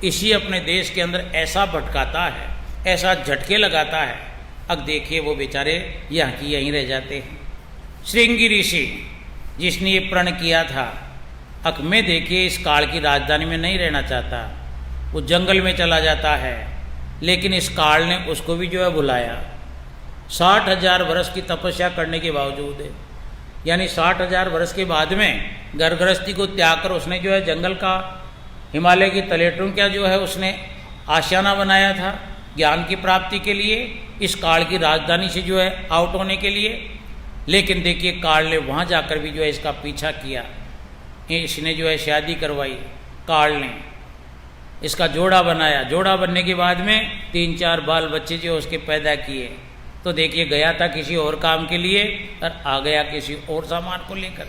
इसी अपने देश के अंदर ऐसा भटकाता है, ऐसा झटके लगाता है। अब देखिए वो बेचारे यहाँ की यहीं रह जाते हैं। श्रृंगी ऋषि जिसने ये प्रण किया था, अब मैं देखिए इस काल की राजधानी में नहीं रहना चाहता, वो जंगल में चला जाता है। लेकिन इस काल ने उसको भी जो है बुलाया। 60,000 वर्ष की तपस्या करने के बावजूद, यानी 60,000 वर्ष के बाद में घर गृहस्थी को त्याग कर उसने जो है जंगल का हिमालय की तलेटों का जो है उसने आशियाना बनाया था ज्ञान की प्राप्ति के लिए, इस काल की राजधानी से जो है आउट होने के लिए। लेकिन देखिए काल ने वहाँ जाकर भी जो है इसका पीछा किया। इसने जो है शादी करवाई, काल ने इसका जोड़ा बनाया। जोड़ा बनने के बाद में 3-4 बाल बच्चे जो उसके पैदा किए। तो देखिए गया था किसी और काम के लिए और आ गया किसी और सामान को लेकर।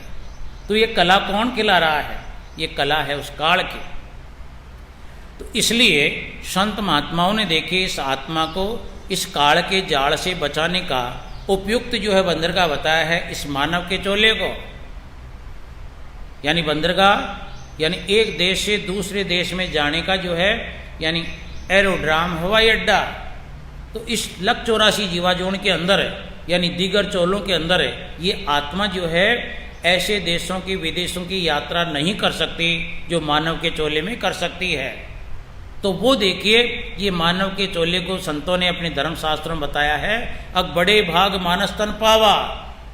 तो ये कला कौन खिला रहा है? ये कला है उस काल की। तो इसलिए संत महात्माओं ने देखे इस आत्मा को इस काल के जाल से बचाने का उपयुक्त जो है बंदरगाह बताया है इस मानव के चोले को। यानी बंदरगाह यानी एक देश से दूसरे देश में जाने का जो है यानी एरोड्राम हवाई अड्डा। तो इस लक 84 जीवाजोन के अंदर यानी दीगर चोलों के अंदर ये आत्मा जो है ऐसे देशों की विदेशों की यात्रा नहीं कर सकती जो मानव के चोले में कर सकती है। तो वो देखिए ये मानव के चोले को संतों ने अपने धर्मशास्त्रों में बताया है अब बड़े भाग मानस तन पावा,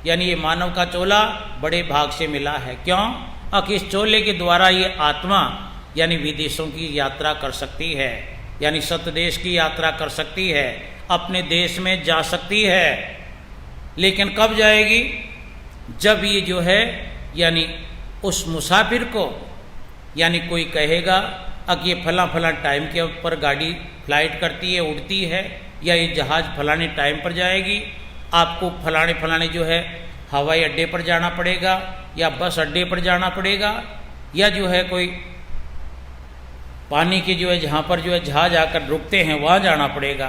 यानी ये मानव का चोला बड़े भाग से मिला है। क्यों? अब इस चोले के द्वारा ये आत्मा यानी विदेशों की यात्रा कर सकती है, यानी सतदेश की यात्रा कर सकती है, अपने देश में जा सकती है। लेकिन कब जाएगी? जब ये जो है यानी उस मुसाफिर को यानी कोई कहेगा अब ये फला फला टाइम के ऊपर गाड़ी फ्लाइट करती है उड़ती है या ये जहाज़ फलाने टाइम पर जाएगी, आपको फलाने फलाने जो है हवाई अड्डे पर जाना पड़ेगा या बस अड्डे पर जाना पड़ेगा या जो है कोई पानी के जो है जहाँ पर जो है जहाज आकर रुकते हैं वहाँ जाना पड़ेगा।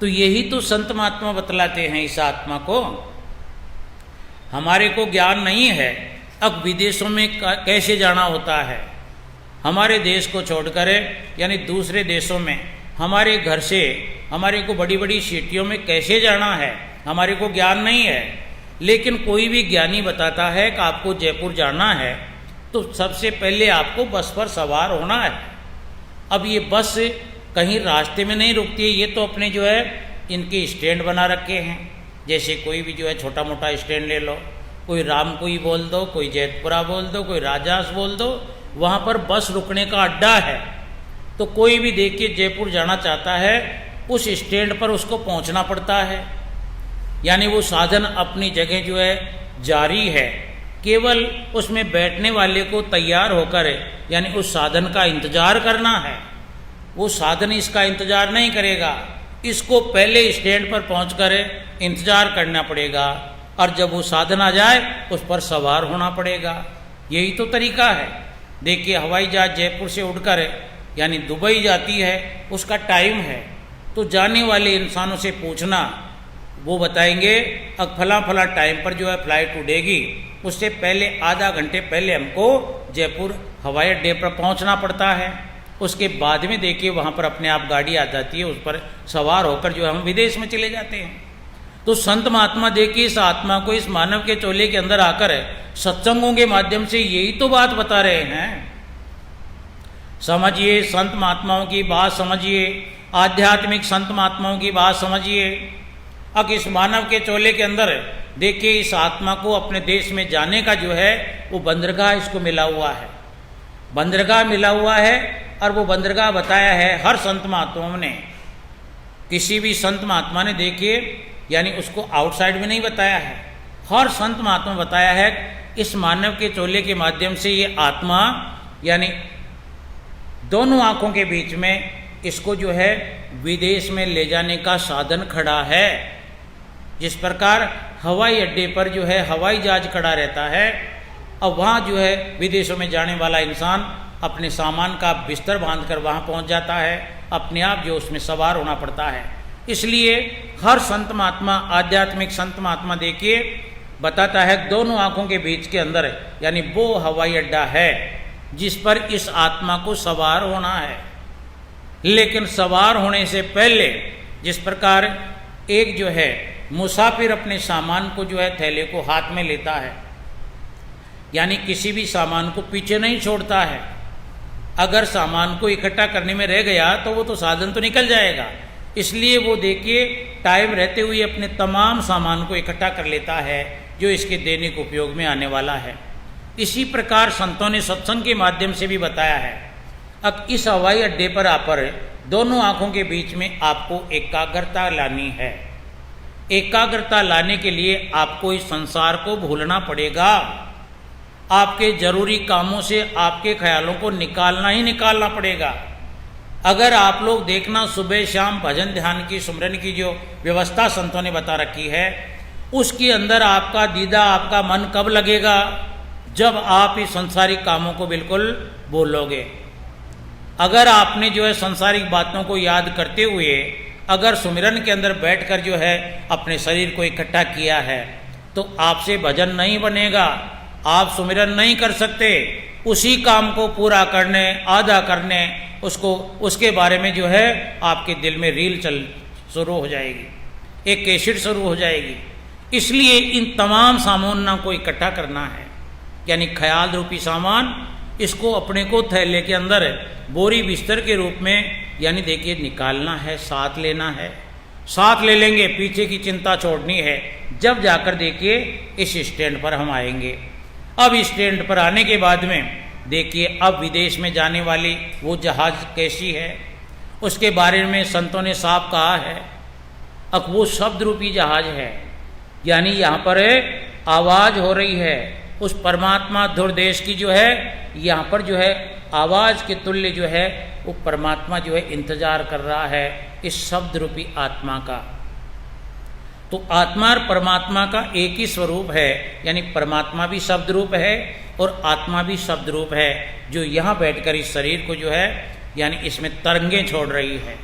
तो यही तो संत महात्मा बतलाते हैं इस आत्मा को। हमारे को ज्ञान नहीं है अब विदेशों में कैसे जाना होता है। हमारे देश को छोड़कर यानी दूसरे देशों में हमारे घर से हमारे को बड़ी बड़ी सिटियों में कैसे जाना है हमारे को ज्ञान नहीं है। लेकिन कोई भी ज्ञानी बताता है कि आपको जयपुर जाना है तो सबसे पहले आपको बस पर सवार होना है। अब ये बस कहीं रास्ते में नहीं रुकती है, ये तो अपने जो है इनके स्टैंड बना रखे हैं। जैसे कोई भी जो है छोटा मोटा स्टैंड ले लो, कोई रामकुई बोल दो, कोई जैतपुरा बोल दो, कोई राजास बोल दो, वहाँ पर बस रुकने का अड्डा है। तो कोई भी देखिए जयपुर जाना चाहता है उस स्टैंड पर उसको पहुँचना पड़ता है। यानी वो साधन अपनी जगह जो है जारी है, केवल उसमें बैठने वाले को तैयार होकर यानी उस साधन का इंतजार करना है। वो साधन इसका इंतजार नहीं करेगा, इसको पहले स्टैंड पर पहुंचकर इंतजार करना पड़ेगा और जब वो साधन आ जाए उस पर सवार होना पड़ेगा। यही तो तरीका है। देखिए हवाई जहाज जयपुर से उड़कर यानी दुबई जाती है, उसका टाइम है, तो जाने वाले इंसानों से पूछना, वो बताएंगे अब फला फला टाइम पर जो है फ्लाइट उड़ेगी, उससे पहले आधा घंटे पहले हमको जयपुर हवाई अड्डे पर पहुंचना पड़ता है। उसके बाद में देखिए वहाँ पर अपने आप गाड़ी आ जाती है, उस पर सवार होकर जो हम विदेश में चले जाते हैं। तो संत महात्मा देखिए इस आत्मा को इस मानव के चोले के अंदर आकर सत्संगों के माध्यम से यही तो बात बता रहे हैं। समझिए, संत महात्माओं की बात समझिए, आध्यात्मिक संत महात्माओं की बात समझिए। अब इस मानव के चोले के अंदर देखिए इस आत्मा को अपने देश में जाने का जो है वो बंदरगाह इसको मिला हुआ है, बंदरगाह मिला हुआ है। और वो बंदरगाह बताया है हर संत महात्माओं ने। किसी भी संत महात्मा ने देखिए यानी उसको आउटसाइड में नहीं बताया है, हर संत महात्मा बताया है इस मानव के चोले के माध्यम से ये आत्मा यानी दोनों आंखों के बीच में इसको जो है विदेश में ले जाने का साधन खड़ा है। जिस प्रकार हवाई अड्डे पर जो है हवाई जहाज खड़ा रहता है और वहाँ जो है विदेशों में जाने वाला इंसान अपने सामान का बिस्तर बांधकर वहाँ पहुँच जाता है, अपने आप जो उसमें सवार होना पड़ता है। इसलिए हर संत महात्मा, आध्यात्मिक संत महात्मा देखिए बताता है दोनों आंखों के बीच के अंदर यानी वो हवाई अड्डा है जिस पर इस आत्मा को सवार होना है। लेकिन सवार होने से पहले जिस प्रकार एक जो है मुसाफिर अपने सामान को जो है थैले को हाथ में लेता है, यानी किसी भी सामान को पीछे नहीं छोड़ता है। अगर सामान को इकट्ठा करने में रह गया तो वो तो साधन तो निकल जाएगा, इसलिए वो देखिए टाइम रहते हुए अपने तमाम सामान को इकट्ठा कर लेता है जो इसके दैनिक उपयोग में आने वाला है। इसी प्रकार संतों ने सत्संग के माध्यम से भी बताया है। अब इस हवाई अड्डे पर आकर दोनों आंखों के बीच में आपको एकाग्रता लानी है। एकाग्रता लाने के लिए आपको इस संसार को भूलना पड़ेगा। आपके जरूरी कामों से आपके ख्यालों को निकालना ही निकालना पड़ेगा। अगर आप लोग देखना सुबह शाम भजन ध्यान की सुमरन की जो व्यवस्था संतों ने बता रखी है उसके अंदर आपका दीदा आपका मन कब लगेगा? जब आप इस संसारिक कामों को बिल्कुल भूलोगे। अगर आपने जो है संसारिक बातों को याद करते हुए अगर सुमिरन के अंदर बैठकर जो है अपने शरीर को इकट्ठा किया है तो आपसे भजन नहीं बनेगा, आप सुमिरन नहीं कर सकते। उसी काम को पूरा करने, आधा करने, उसके बारे में जो है आपके दिल में रील शुरू हो जाएगी, एक कैसेट शुरू हो जाएगी। इसलिए इन तमाम सामानों को इकट्ठा करना है, यानी ख्याल रूपी सामान, इसको अपने को थैले के अंदर बोरी बिस्तर के रूप में यानी देखिए निकालना है, साथ लेना है। साथ ले लेंगे, पीछे की चिंता छोड़नी है। जब जाकर देखिए इस स्टैंड पर हम आएंगे। अब इस स्टैंड पर आने के बाद में देखिए अब विदेश में जाने वाली वो जहाज़ कैसी है, उसके बारे में संतों ने साफ कहा है। अब वो शब्द रूपी जहाज है, यानी यहाँ पर आवाज़ हो रही है उस परमात्मा धुर देश की जो है, यहाँ पर जो है आवाज़ के तुल्य जो है वो परमात्मा जो है इंतजार कर रहा है इस शब्द रूपी आत्मा का। तो आत्मा और परमात्मा का एक ही स्वरूप है, यानी परमात्मा भी शब्द रूप है और आत्मा भी शब्द रूप है, जो यहाँ बैठकर इस शरीर को जो है यानी इसमें तरंगें छोड़ रही है,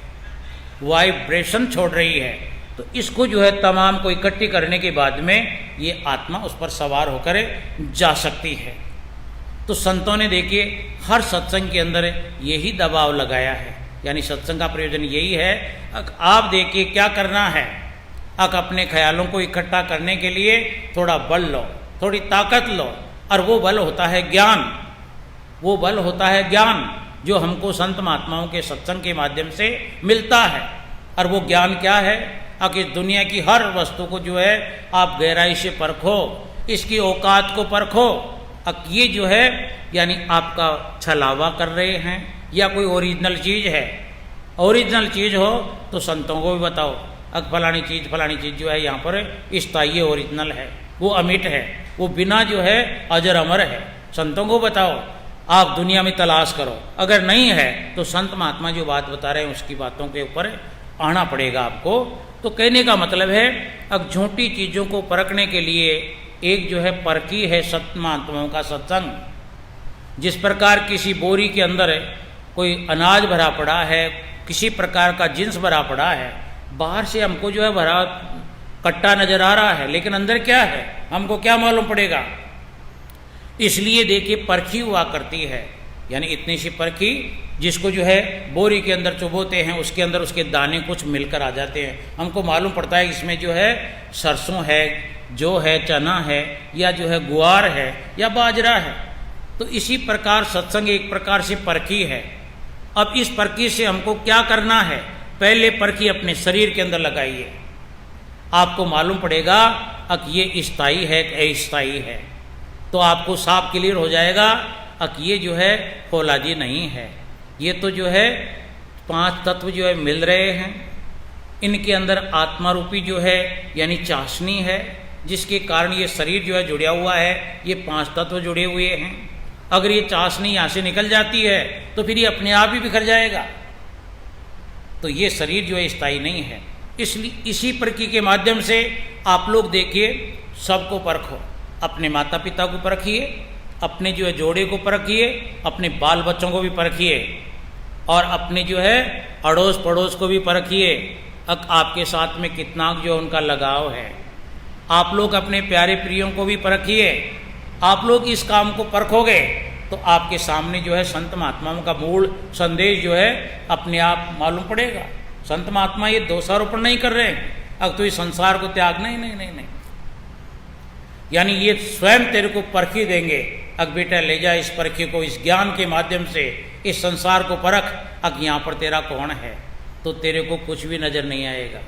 वाइब्रेशन छोड़ रही है। तो इसको जो है तमाम को इकट्ठी करने के बाद में ये आत्मा उस पर सवार होकर जा सकती है। तो संतों ने देखिए हर सत्संग के अंदर यही दबाव लगाया है, यानी सत्संग का प्रयोजन यही है। आप देखिए क्या करना है, अपने ख्यालों को इकट्ठा करने के लिए थोड़ा बल लो, थोड़ी ताकत लो, और वो बल होता है ज्ञान। वो बल होता है ज्ञान जो हमको संत महात्माओं के सत्संग के माध्यम से मिलता है। और वो ज्ञान क्या है? कि दुनिया की हर वस्तु को जो है आप गहराई से परखो, इसकी औकात को परखो। अब ये जो है यानी आपका छलावा कर रहे हैं या कोई ओरिजिनल चीज़ है। ओरिजिनल चीज़ हो तो संतों को भी बताओ, फलानी चीज़ जो है यहाँ पर स्थायी ओरिजिनल है, वो अमिट है, वो बिना जो है अजर अमर है। संतों को बताओ, आप दुनिया में तलाश करो, अगर नहीं है तो संत महात्मा जो बात बता रहे हैं उसकी बातों के ऊपर आना पड़ेगा आपको। तो कहने का मतलब है अब झूठी चीज़ों को परखने के लिए एक जो है परखी है सत महात्माओं का सत्संग। जिस प्रकार किसी बोरी के अंदर कोई अनाज भरा पड़ा है, किसी प्रकार का जिन्स भरा पड़ा है, बाहर से हमको जो है भरा कट्टा नजर आ रहा है, लेकिन अंदर क्या है हमको क्या मालूम पड़ेगा। इसलिए देखिए परखी हुआ करती है, यानी इतनी सी परखी जिसको जो है बोरी के अंदर चुभोते हैं, उसके अंदर उसके दाने कुछ मिलकर आ जाते हैं। हमको मालूम पड़ता है इसमें जो है सरसों है, जो है चना है, या जो है गुआर है या बाजरा है। तो इसी प्रकार सत्संग एक प्रकार से परखी है। अब इस परखी से हमको क्या करना है? पहले परखी अपने शरीर के अंदर लगाइए, आपको मालूम पड़ेगा अब ये स्थायी है कि अस्थायी है। तो आपको साफ क्लियर हो जाएगा अब ये जो है फौलादी नहीं है, ये तो जो है 5 तत्व जो है मिल रहे हैं, इनके अंदर आत्मा रूपी जो है यानी चाशनी है, जिसके कारण ये शरीर जो है जुड़ा हुआ है, ये 5 तत्व जुड़े हुए हैं। अगर ये चाशनी यहाँ से निकल जाती है तो फिर ये अपने आप ही बिखर जाएगा। तो ये शरीर जो है स्थायी नहीं है। इसलिए इसी प्रक्रिया के माध्यम से आप लोग देखिए सबको परखो, अपने माता पिता को परखिए, अपने जो है जोड़े को परखिए, अपने बाल बच्चों को भी परखिए, और अपने जो है अड़ोस पड़ोस को भी परखिए। आपके साथ में कितना जो उनका लगाव है। आप लोग अपने प्यारे प्रियों को भी परखिए। आप लोग इस काम को परखोगे तो आपके सामने जो है संत महात्माओं का मूल संदेश जो है अपने आप मालूम पड़ेगा। संत महात्मा ये दोषारोपण नहीं कर रहे हैं अब तो इस संसार को त्याग, नहीं नहीं नहीं नहीं, यानी ये स्वयं तेरे को परखी देंगे। अब बेटा ले जा इस परखी को, इस ज्ञान के माध्यम से इस संसार को परख। अब यहाँ पर तेरा कौन है? तो तेरे को कुछ भी नजर नहीं आएगा,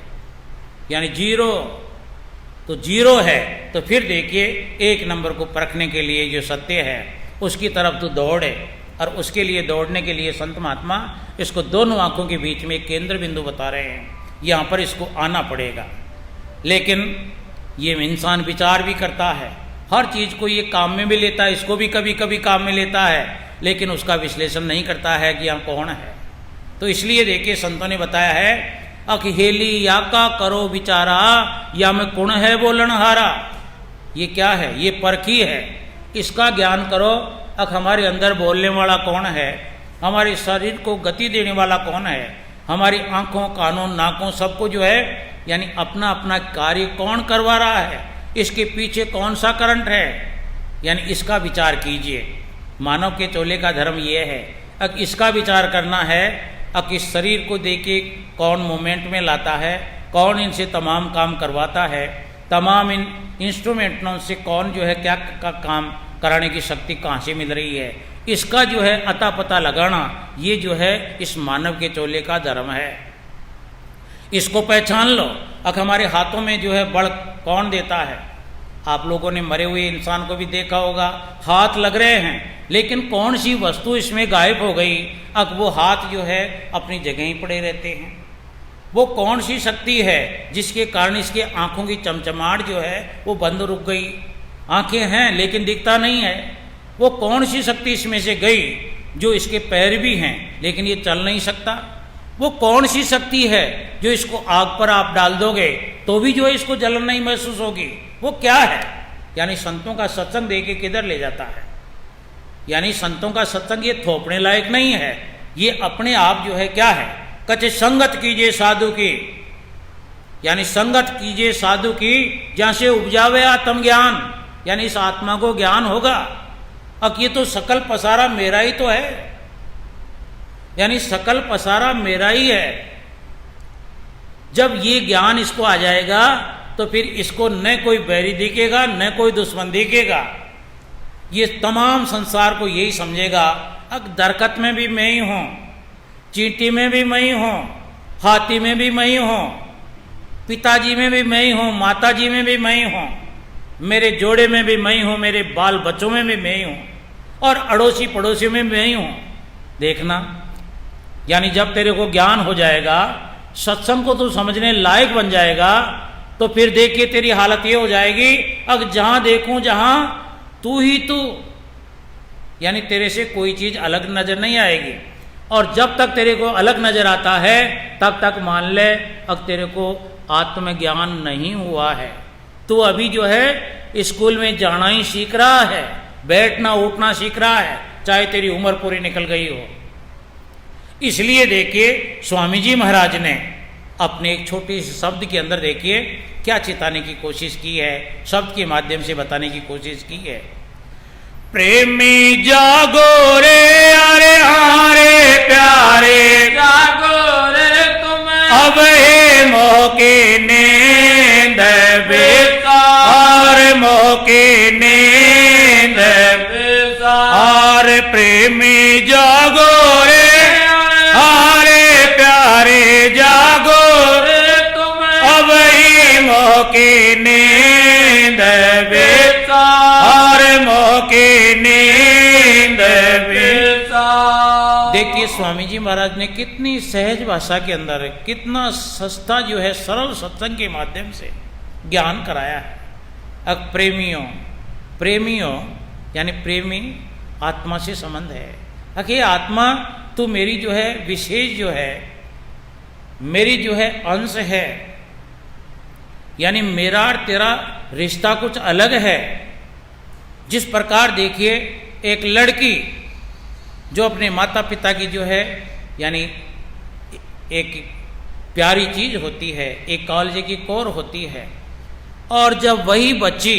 यानी जीरो। तो जीरो है तो फिर देखिए 1 नंबर को परखने के लिए जो सत्य है उसकी तरफ तो दौड़े। और उसके लिए दौड़ने के लिए संत महात्मा इसको दोनों आंखों के बीच में एक केंद्र बिंदु बता रहे हैं, यहाँ पर इसको आना पड़ेगा। लेकिन ये इंसान विचार भी करता है, हर चीज़ को ये काम में भी लेता है, इसको भी कभी कभी काम में लेता है, लेकिन उसका विश्लेषण नहीं करता है कि यहाँ कौन है। तो इसलिए देखिए संतों ने बताया है अखहेली या का करो विचारा, या में कुण है बोलन हारा। ये क्या है? ये परखी है, इसका ज्ञान करो। हमारे अंदर बोलने वाला कौन है? हमारे शरीर को गति देने वाला कौन है? हमारी आंखों, कानों, नाकों सबको जो है यानी अपना अपना कार्य कौन करवा रहा है? इसके पीछे कौन सा करंट है? यानी इसका विचार कीजिए। मानव के चोले का धर्म ये है, अब इसका विचार करना है। अब इस शरीर को देके कौन मूवमेंट में लाता है, कौन इनसे तमाम काम करवाता है, तमाम इन इंस्ट्रूमेंटों से कौन जो है क्या का काम कराने की शक्ति कहाँ से मिल रही है, इसका जो है अता पता लगाना, ये जो है इस मानव के चोले का धर्म है। इसको पहचान लो। अब हमारे हाथों में जो है बल कौन देता है? आप लोगों ने मरे हुए इंसान को भी देखा होगा, हाथ लग रहे हैं, लेकिन कौन सी वस्तु इसमें गायब हो गई? अब वो हाथ जो है अपनी जगह ही पड़े रहते हैं। वो कौन सी शक्ति है जिसके कारण इसके आंखों की चमचमाहट जो है वो बंद रुक गई? आंखें हैं लेकिन दिखता नहीं है। वो कौन सी शक्ति इसमें से गई जो इसके पैर भी हैं लेकिन ये चल नहीं सकता? वो कौन सी शक्ति है जो इसको आग पर आप डाल दोगे तो भी जो है इसको जलन नहीं महसूस होगी? वो क्या है? यानी संतों का सत्संग देके किधर ले जाता है? यानी संतों का सत्संग ये थोपने लायक नहीं है, ये अपने आप जो है क्या है? कचे संगत कीजिए साधु की, यानी संगत कीजिए साधु की जहां से उपजावे आत्म ज्ञान, यानी इस आत्मा को ज्ञान होगा। अब ये तो सकल पसारा मेरा ही तो है, यानी सकल पसारा मेरा ही है। जब ये ज्ञान इसको आ जाएगा तो फिर इसको न कोई बैरी दिखेगा न कोई दुश्मन दिखेगा। ये तमाम संसार को यही समझेगा, अब दरकत में भी मैं ही हूं, चींटी में भी मैं ही हूं, हाथी में भी मैं ही हूं, पिताजी में भी मैं ही हूं, माताजी में भी मैं ही हूं, मेरे जोड़े में भी मैं ही हूं, मेरे बाल बच्चों में भी मैं ही हूं, और अड़ोसी पड़ोसियों में मैं ही हूं। देखना, यानी जब तेरे को ज्ञान हो जाएगा, सत्संग को तू समझने लायक बन जाएगा, तो फिर देखिए तेरी हालत ये हो जाएगी, अब जहां देखूं जहां तू ही तू, यानी तेरे से कोई चीज अलग नजर नहीं आएगी। और जब तक तेरे को अलग नजर आता है तब तक मान ले अब तेरे को आत्मज्ञान नहीं हुआ है। तू अभी जो है स्कूल में जाना ही सीख रहा है, बैठना उठना सीख रहा है, चाहे तेरी उम्र पूरी निकल गई हो। इसलिए देखिए स्वामी जी महाराज ने अपने एक छोटे से शब्द के अंदर देखिए क्या चिताने की कोशिश की है, शब्द के माध्यम से बताने की कोशिश की है। प्रेमी जागो रे अरे हारे प्यारे, जागो रे तुम्हें अब हे मौके नींद बेकार, मौके नींद बेकार। प्रेमी जागो रे हारे प्यारे, जागो रे तुम्हें अब ही मौके नींद बेकार, मौके नींद बेकार। देखिए स्वामी जी महाराज ने कितनी सहज भाषा के अंदर कितना सस्ता जो है सरल सत्संग के माध्यम से ज्ञान कराया है। अब प्रेमियों यानी प्रेमी आत्मा से संबंध है। अके आत्मा तू मेरी जो है विशेष जो है मेरी जो है अंश है, यानी मेरा और तेरा रिश्ता कुछ अलग है। जिस प्रकार देखिए एक लड़की जो अपने माता पिता की जो है यानी एक प्यारी चीज होती है, एक कॉलेज की कोर होती है, और जब वही बच्ची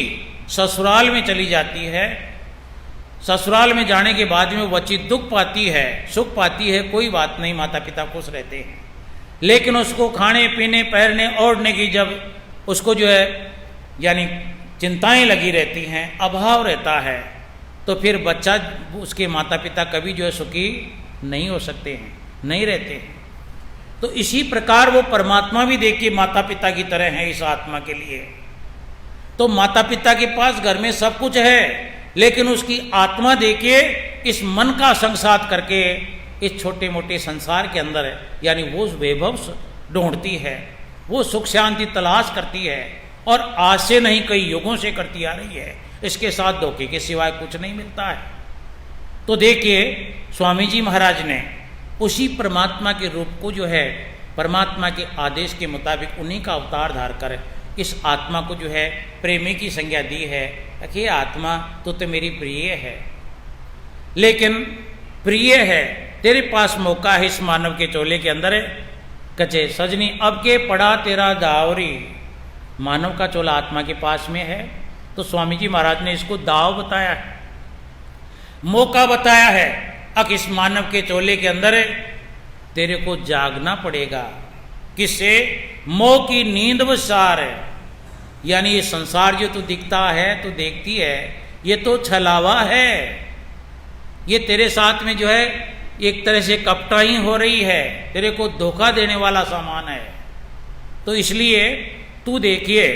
ससुराल में चली जाती है, ससुराल में जाने के बाद में वो बच्ची दुख पाती है, सुख पाती है, कोई बात नहीं, माता पिता खुश रहते हैं, लेकिन उसको खाने पीने पहनने ओढ़ने की जब उसको जो है यानी चिंताएं लगी रहती हैं, अभाव रहता है, तो फिर बच्चा उसके माता पिता कभी जो है सुखी नहीं हो सकते हैं, नहीं रहते हैं। तो इसी प्रकार वो परमात्मा भी देखिए माता पिता की तरह है इस आत्मा के लिए। तो माता पिता के पास घर में सब कुछ है, लेकिन उसकी आत्मा देखिए इस मन का संसार करके इस छोटे मोटे संसार के अंदर है, यानी वो वैभव ढूंढती है, वो सुख शांति तलाश करती है, और आज से नहीं कई युगों से करती आ रही है। इसके साथ धोखे के सिवाय कुछ नहीं मिलता है। तो देखिए स्वामी जी महाराज ने उसी परमात्मा के रूप को जो है परमात्मा के आदेश के मुताबिक उन्हीं का अवतार धार कर इस आत्मा को जो है प्रेमी की संज्ञा दी है कि ये आत्मा तो मेरी प्रिय है, लेकिन प्रिय है तेरे पास मौका है इस मानव के चोले के अंदर है। कचे सजनी अब के पड़ा तेरा दावरी, मानव का चोला आत्मा के पास में है। तो स्वामी जी महाराज ने इसको दाव बताया है, मौका बताया है। अब इस मानव के चोले के अंदर तेरे को जागना पड़ेगा। किससे? मोह की नींद व सार है, यानी ये संसार जो तू दिखता है, तू देखती है, ये तो छलावा है। ये तेरे साथ में जो है एक तरह से कपटाई हो रही है, तेरे को धोखा देने वाला सामान है। तो इसलिए तू देखिए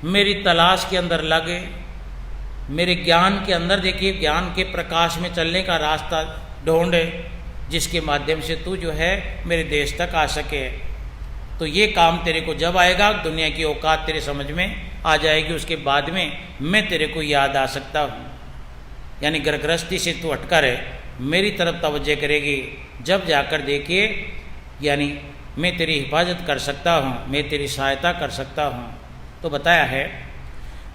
मेरी तलाश के अंदर लगे, मेरे ज्ञान के अंदर देखिए, ज्ञान के प्रकाश में चलने का रास्ता ढूंढे, जिसके माध्यम से तू जो है मेरे देश तक आ सके। तो ये काम तेरे को जब आएगा, दुनिया की औकात तेरे समझ में आ जाएगी, उसके बाद में मैं तेरे को याद आ सकता हूँ। यानी गर्गरस्ती से तू हटकर मेरी तरफ तवज्जो करेगी, जब जाकर देखिए यानी मैं तेरी हिफाजत कर सकता हूँ, मैं तेरी सहायता कर सकता हूँ। तो बताया है,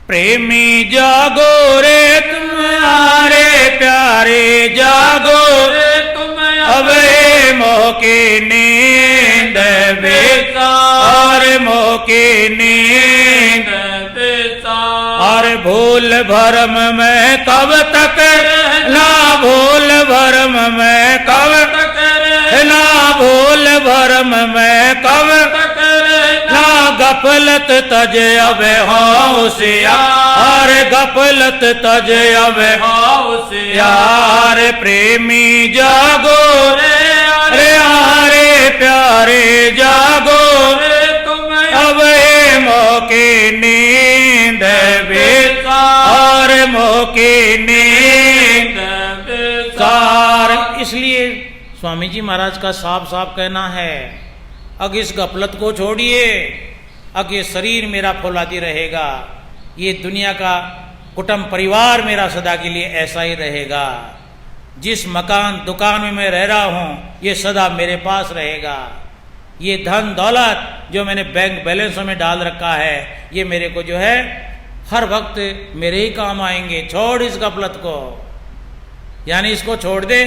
प्रेमी जागो रे तुम्हारे प्यारे जागो रे तुम अबे मोह की नींद बेकार, मोह की नींद और भूल भरम में कब तक ना, भूल भरम में कब तक ना, भूल भरम में कब तक ना, गफलत तज अब होशियार, गफलत तज अब होशियार, प्रेमी जागो रे हारे प्यारे जागो तुम अब मोह की नींद बेकार, मोह की नींद बेकार। इसलिए स्वामी जी महाराज का साफ साफ कहना है, अब इस गफलत को छोड़िए, अब ये शरीर मेरा फौलादी रहेगा, ये दुनिया का कुटुंब परिवार मेरा सदा के लिए ऐसा ही रहेगा। जिस मकान दुकान में मैं रह रहा हूँ ये सदा मेरे पास रहेगा। ये धन दौलत जो मैंने बैंक बैलेंसों में डाल रखा है ये मेरे को जो है हर वक्त मेरे ही काम आएंगे। छोड़ इस गफलत को, यानी इसको छोड़ दे,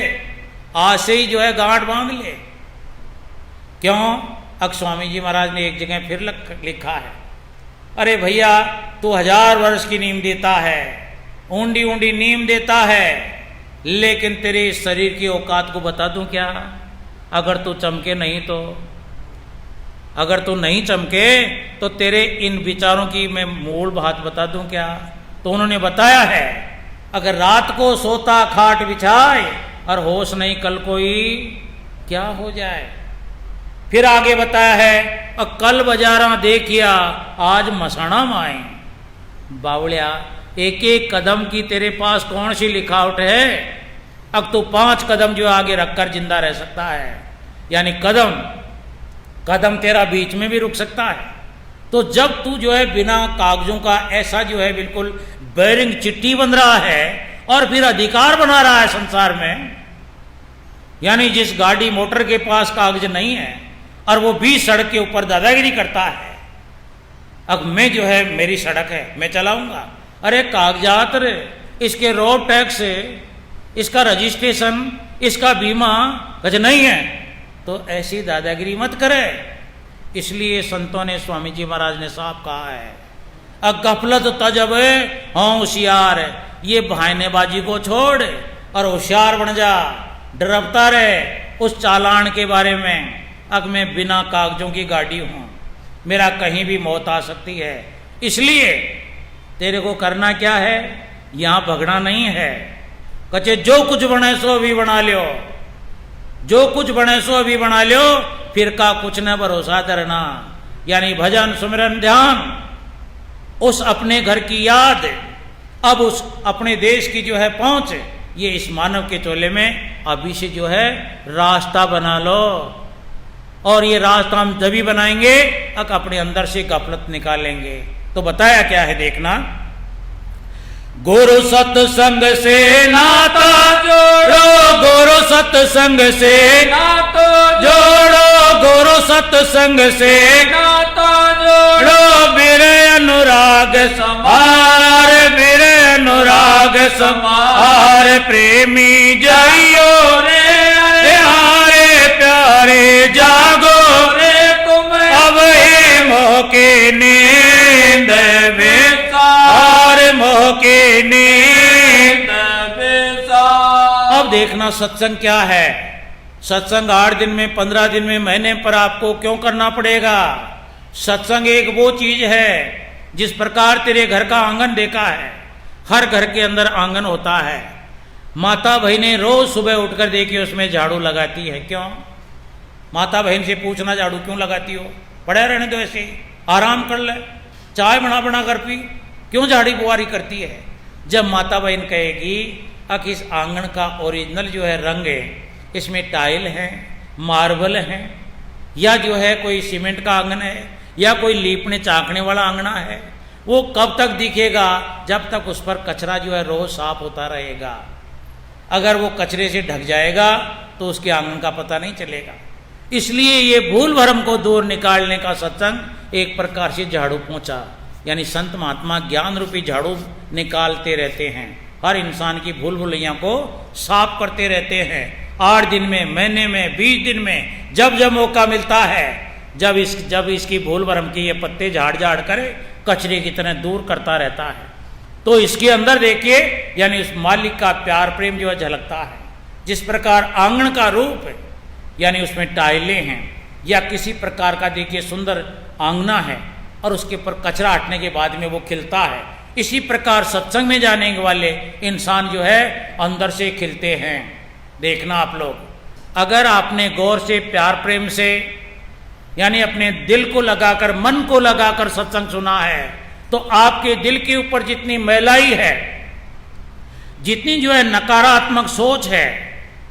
आज से ही जो है गांठ बांध ले। क्यों? अब स्वामी जी महाराज ने एक जगह फिर लिखा है, अरे भैया तू 1000 वर्ष की नींद देता है, ऊंडी ऊंडी नींद देता है, लेकिन तेरे इस शरीर की औकात को बता दूं क्या? अगर तू चमके नहीं तो, अगर तू नहीं चमके तो तेरे इन विचारों की मैं मूल बात बता दूं क्या? तो उन्होंने बताया है, अगर रात को सोता खाट बिछाए और होश नहीं कल कोई क्या हो जाए। फिर आगे बताया है, और कल बाजारा देखिया आज मसाणा माए। बावलिया एक एक कदम की तेरे पास कौन सी लिखावट है? अब तो 5 कदम जो आगे रखकर जिंदा रह सकता है, यानी कदम कदम तेरा बीच में भी रुक सकता है। तो जब तू जो है बिना कागजों का ऐसा जो है बिल्कुल बैरिंग चिट्ठी बन रहा है और फिर अधिकार बना रहा है संसार में, यानी जिस गाड़ी मोटर के पास कागज नहीं है और वो भी सड़क के ऊपर दादागिरी करता है, अब मैं जो है मेरी सड़क है मैं चलाऊंगा, अरे कागजात रे, इसके रोड टैक्स, इसका रजिस्ट्रेशन, इसका बीमा कुछ नहीं है, तो ऐसी दादागिरी मत करे। इसलिए संतों ने, स्वामी जी महाराज ने साफ कहा है, गफलत तजब होशियार, ये बहानेबाजी को छोड़ और होशियार बन जा, डरता रहे उस चालान के बारे में। अब मैं बिना कागजों की गाड़ी हूं, मेरा कहीं भी मौत आ सकती है, इसलिए तेरे को करना क्या है, यहां भगना नहीं है। कचे जो कुछ बने सो अभी बना लियो, जो कुछ बने सो अभी बना लियो, फिर का कुछ न भरोसा करना। यानी भजन सुमिरन ध्यान, उस अपने घर की याद, अब उस अपने देश की जो है पहुंच, ये इस मानव के चोले में अभी से जो है रास्ता बना लो। और ये रास्ता हम तभी बनाएंगे अब अपने अंदर से गफलत निकालेंगे। तो बताया क्या है देखना, गुरु सत्संग से नाता जोड़ो, गुरु सत्संग से नातो जोड़ो, गुरु सत्संग से नातो जोड़ो, बिरे अनुराग समार, बिरे अनुराग समार, प्रेमी जाइयो रे की नींद बेसार, मोह की नींद बेसार। अब देखना सत्संग क्या है। सत्संग 8 दिन में, 15 दिन में, महीने पर आपको क्यों करना पड़ेगा? सत्संग एक वो चीज है जिस प्रकार तेरे घर का आंगन देखा है, हर घर के अंदर आंगन होता है। माता बहनें रोज सुबह उठकर देखिए उसमें झाड़ू लगाती है। क्यों? माता बहन से पूछना झाड़ू क्यों लगाती हो? पड़े रहने दो, ऐसे आराम कर ले, चाय बना बना कर पी, क्यों झाड़ी बुआरी करती है? जब माता बहन कहेगी अब इस आंगन का ओरिजिनल जो है रंग है, इसमें टाइल है, मार्बल है, या जो है कोई सीमेंट का आंगन है, या कोई लीपने चाकने वाला आंगना है, वो कब तक दिखेगा? जब तक उस पर कचरा जो है रोज साफ होता रहेगा। अगर वो कचरे से ढक जाएगा तो उसके आंगन का पता नहीं चलेगा। इसलिए ये भूल भरम को दूर निकालने का सत्संग एक प्रकार से झाड़ू पोंछा, यानी संत महात्मा ज्ञान रूपी झाड़ू निकालते रहते हैं, हर इंसान की भूल भुलैया को साफ करते रहते हैं। 8 दिन में, महीने में, 20 दिन में, जब जब मौका मिलता है, जब इसकी भूल भरम के ये पत्ते झाड़ झाड़ कर कचरे की तरह दूर करता रहता है। तो इसके अंदर देखिए, यानी उस मालिक का प्यार प्रेम जो है झलकता है। जिस प्रकार आंगन का रूप है, यानी उसमें टाइलें हैं, या किसी प्रकार का देखिए सुंदर आंगना है और उसके ऊपर कचरा हटने के बाद में वो खिलता है, इसी प्रकार सत्संग में जाने वाले इंसान जो है अंदर से खिलते हैं। देखना आप लोग, अगर आपने गौर से प्यार प्रेम से, यानी अपने दिल को लगाकर, मन को लगाकर सत्संग सुना है, तो आपके दिल के ऊपर जितनी मैलाई है, जितनी जो है नकारात्मक सोच है,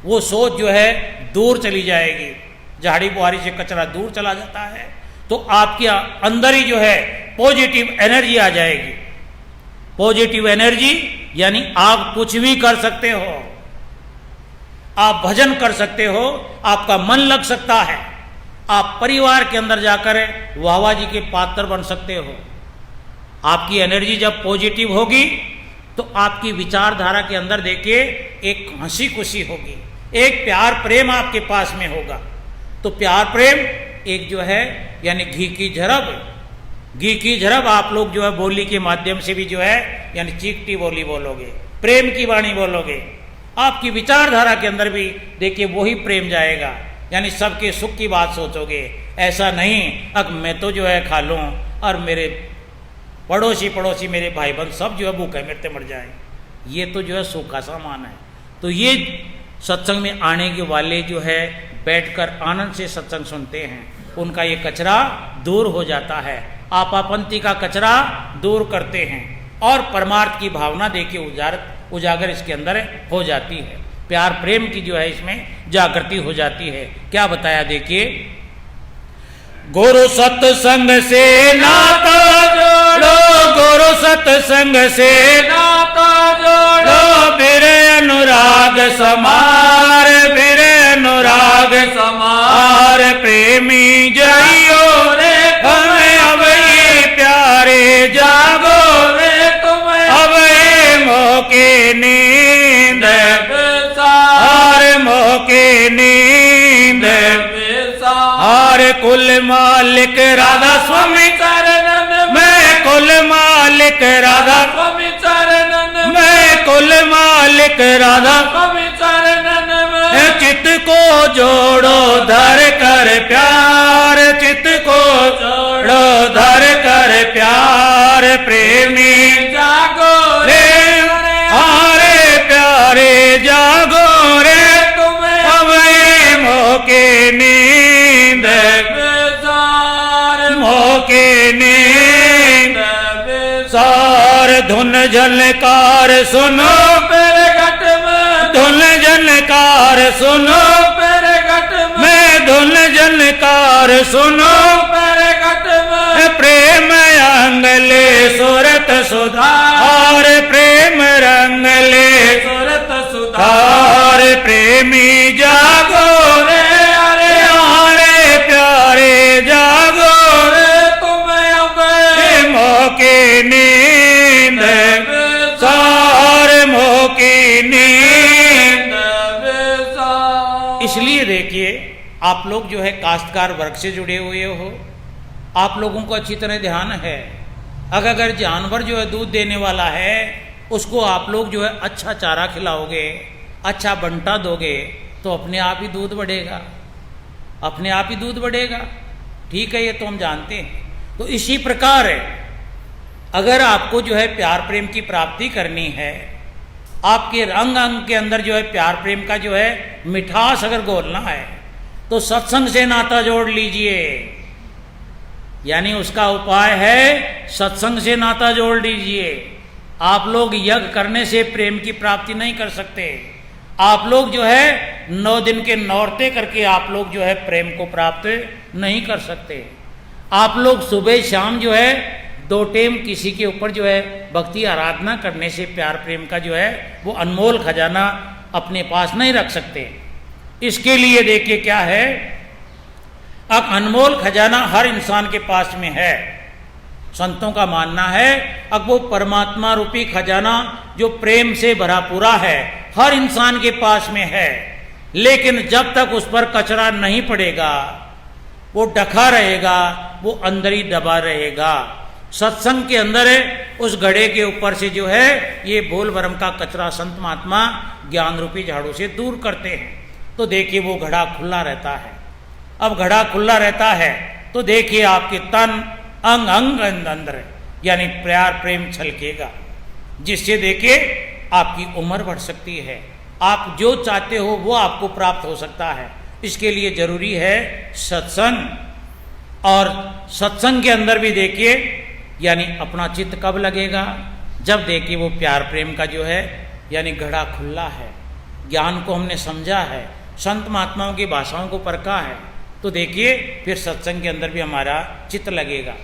वो सोच जो है दूर चली जाएगी। झाड़ी बुआरी से कचरा दूर चला जाता है तो आपके अंदर ही जो है पॉजिटिव एनर्जी आ जाएगी। पॉजिटिव एनर्जी यानी आप कुछ भी कर सकते हो, आप भजन कर सकते हो, आपका मन लग सकता है, आप परिवार के अंदर जाकर वाहवा जी के पात्र बन सकते हो। आपकी एनर्जी जब पॉजिटिव होगी तो आपकी विचारधारा के अंदर देखिए एक हंसी खुशी होगी, एक प्यार प्रेम आपके पास में होगा। तो प्यार प्रेम एक जो है यानी घी की झरब आप लोग जो है बोली के माध्यम से भी जो है यानी चीखती बोली बोलोगे, प्रेम की वाणी बोलोगे, आपकी विचारधारा के अंदर भी देखिए वही प्रेम जाएगा, यानी सबके सुख की बात सोचोगे। ऐसा नहीं अब मैं तो जो है खा लूँ और मेरे पड़ोसी मेरे भाई बहन सब जो है भूखे मरते मर जाए, ये तो जो है सूखा सामान है। तो ये सत्संग में आने के वाले जो है बैठकर आनंद से सत्संग सुनते हैं, उनका ये कचरा दूर हो जाता है, आपापंती का कचरा दूर करते हैं और परमार्थ की भावना देखिए उजागर इसके अंदर हो जाती है। प्यार प्रेम की जो है इसमें जागृति हो जाती है। क्या बताया देखिए, गुरु सत्संग से नाता जोड़ो, गुरु सत्संग से नाता जोड़ो, फिर अनुराग समार, फिर अनुराग समार, प्रेमी जाइयो रे हमें अब ये प्यारे जागो रे तुम्हें अब ये मौके नींद और मौके नींद और कुल मालिक राधा स्वामी चरणन मैं, कुल मालिक राधा स्वामी चरणन मैं, कुल मालिक राधा स्वामी चरणन में, चित्त को जोड़ो धर कर प्यार, चित्त को जोड़ो धर कर प्यार, प्रेमी जागो रे हारे प्यारे जागो रे तुम्हें अब ये मौके नींद मौके नींद सार, धुन झलकार सुनो मेरे घट में, धुन झलकार सुनो मेरे घट में, धुन झलकार सुनो मेरे घट में, प्रेम अंगले सुरत सुधार, प्रेम रंगले सुरत सुधार, प्रेमी जागो रे अरे हारे प्यारे जागो रे तुम्हें अब मौके नींद सार, मौके नींद। इसलिए देखिए आप लोग जो है काश्तकार वर्ग से जुड़े हुए हो, आप लोगों को अच्छी तरह ध्यान है, अगर जानवर जो है दूध देने वाला है उसको आप लोग जो है अच्छा चारा खिलाओगे, अच्छा बंटा दोगे तो अपने आप ही दूध बढ़ेगा, अपने आप ही दूध बढ़ेगा। ठीक है, ये तो हम जानते हैं। तो इसी प्रकार है, अगर आपको जो है प्यार प्रेम की प्राप्ति करनी है, आपके अंग अंग के अंदर जो है प्यार प्रेम का जो है मिठास अगर घोलना है, तो सत्संग से नाता जोड़ लीजिए। यानी उसका उपाय है सत्संग से नाता जोड़ लीजिए। आप लोग यज्ञ करने से प्रेम की प्राप्ति नहीं कर सकते। आप लोग जो है 9 दिन के नौरते करके आप लोग जो है प्रेम को प्राप्त नहीं कर सकते। आप लोग सुबह शाम जो है 2 टाइम किसी के ऊपर जो है भक्ति आराधना करने से प्यार प्रेम का जो है वो अनमोल खजाना अपने पास नहीं रख सकते। इसके लिए देखिए क्या है, अब अनमोल खजाना हर इंसान के पास में है। संतों का मानना है अब वो परमात्मा रूपी खजाना जो प्रेम से भरा पूरा है हर इंसान के पास में है, लेकिन जब तक उस पर कचरा नहीं पड़ेगा, वो ढका रहेगा, वो अंदर ही दबा रहेगा। सत्संग के अंदर उस घड़े के ऊपर से जो है ये बोल भरम का कचरा संत महात्मा ज्ञान रूपी झाड़ू से दूर करते हैं। तो देखिए वो घड़ा खुला रहता है। अब घड़ा खुला रहता है तो देखिए आपके तन अंग अंग अंदर यानी प्यार प्रेम छलकेगा, जिससे देखिए आपकी उम्र बढ़ सकती है। आप जो चाहते हो वो आपको प्राप्त हो सकता है। इसके लिए जरूरी है सत्संग, और सत्संग के अंदर भी देखिए यानी अपना चित्त कब लगेगा, जब देखिए वो प्यार प्रेम का जो है यानी घड़ा खुला है, ज्ञान को हमने समझा है, संत महात्माओं की भाषाओं को परखा है, तो देखिए फिर सत्संग के अंदर भी हमारा चित्त लगेगा।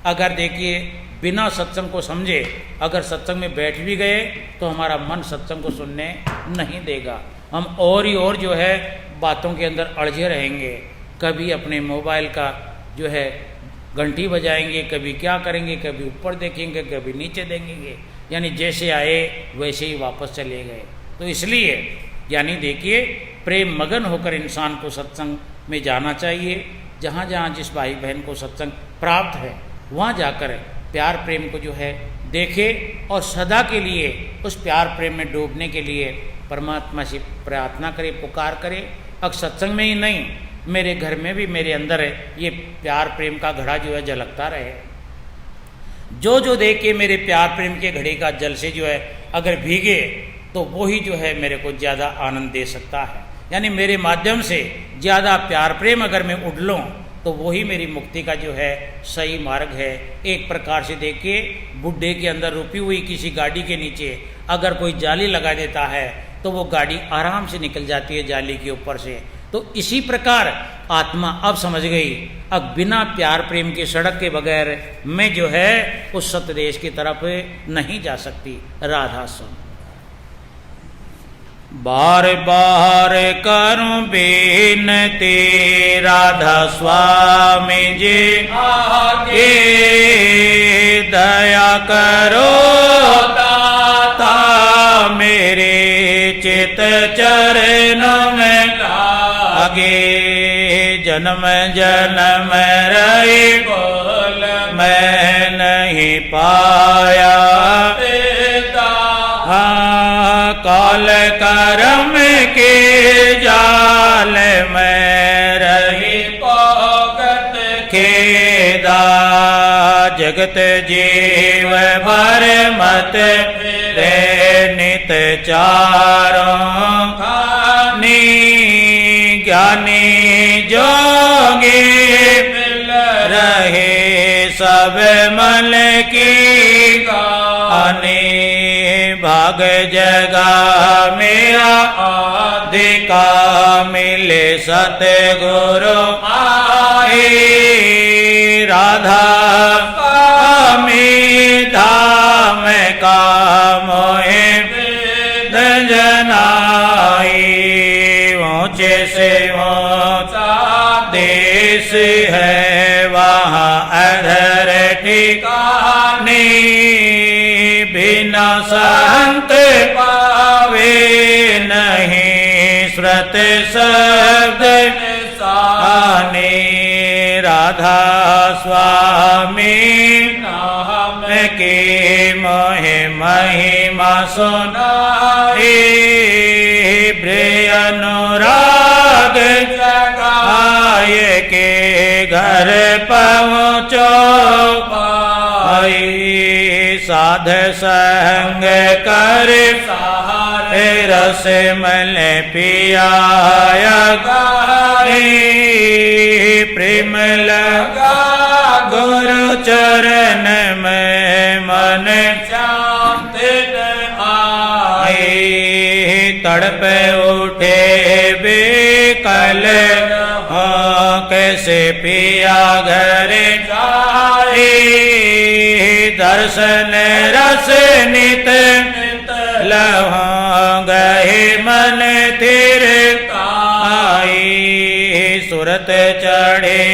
अगर देखिए बिना सत्संग को समझे अगर सत्संग में बैठ भी गए तो हमारा मन सत्संग को सुनने नहीं देगा। हम और ही और जो है बातों के अंदर अड़झे रहेंगे, कभी अपने मोबाइल का जो है घंटी बजाएंगे, कभी क्या करेंगे, कभी ऊपर देखेंगे, कभी नीचे देखेंगे, यानी जैसे आए वैसे ही वापस चले गए। तो इसलिए यानी देखिए प्रेम मगन होकर इंसान को सत्संग में जाना चाहिए। जहाँ जहाँ जिस भाई बहन को सत्संग प्राप्त है वहाँ जाकर प्यार प्रेम को जो है देखे और सदा के लिए उस प्यार प्रेम में डूबने के लिए परमात्मा से प्रार्थना करे, पुकार करे। अब सत्संग में ही नहीं, मेरे घर में भी मेरे अंदर है ये प्यार प्रेम का घड़ा जो है झलकता रहे। जो जो देख के मेरे प्यार प्रेम के घड़े का जल से जो है अगर भीगे तो वो ही जो है मेरे को ज़्यादा आनंद दे सकता है। यानी मेरे माध्यम से ज़्यादा प्यार प्रेम अगर मैं उड़लूँ तो वही मेरी मुक्ति का जो है सही मार्ग है। एक प्रकार से देखिए बुड्ढे के अंदर रुपी हुई किसी गाड़ी के नीचे अगर कोई जाली लगा देता है तो वो गाड़ी आराम से निकल जाती है जाली के ऊपर से। तो इसी प्रकार आत्मा अब समझ गई, अब बिना प्यार प्रेम के सड़क के बगैर मैं जो है उस सत्य देश की तरफ नहीं जा सकती। राधा सुन। बार बार करूं बेनती राधा स्वामी जी आगे दया करो दाता मेरे चित चरणों में लागे। जन्म जन्म रहे बोल मैं नहीं पाया काल करम के जाल में रही पोगत खेदा। जगत जीव भर मत रे नित चारों खानी ज्ञानी जोगी मिल रहे सब मल की गानी। भाग जगा मेरा आदिका मिले सतगुरु आए। राधा स्वामी धाम का मोहे जनाई। ऊंचे से ऊंचा देश है वहाँ अधर ठिकाने। बिना संत पावे नहीं श्रुत शब्द साने। राधा राधा स्वामी नाम की मोहि महिमा सुनाई, प्रिय अनुराग आए के घर पहुँचो पाई, साध संग कर सहारे रस मल पियाया गाई, प्रेम लगा गुरु चरण में मन शांति आई, तड़प उठे बेकल कैसे पिया घर जाए, दर्शन रस नित लहों गए मन तिर आई, सुरत चढ़े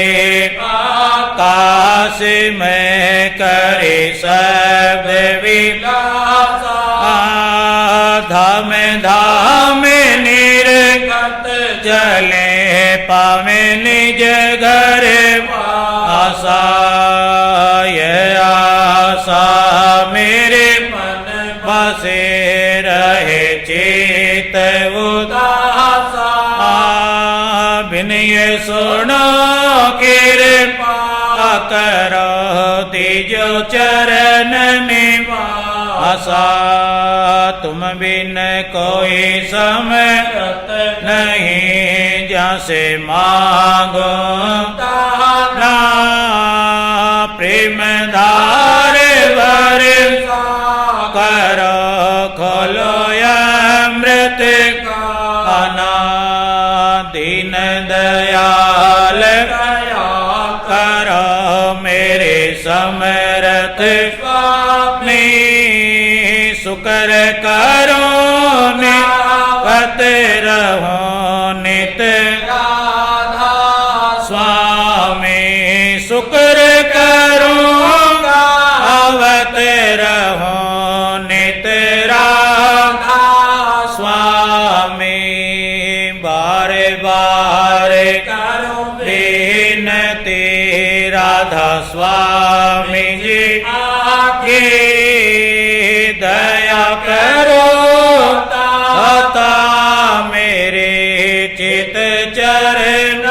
आकाश में करे सब विलासा, धाम धाम निर्गत चले पावे निज घर आशा, ये आशा मेरे मन बसे रहे चित उदासा, विनय सुनो कृपा करो तिजो चरण निवासा, तुम बिन कोई समरत नहीं, जैसे मांगो ताना, प्रेम धार वर करो खोलो अमृत खाना, दीन दयाल करो मेरे समरथ स्वामी, शुक्र करो नित रहो नित राधा स्वामी, शुक्र करो आवत रहो नित राधा स्वामी, बार बार करो विनती राधा स्वामी जी आके दया करो ताता मेरे चित चरण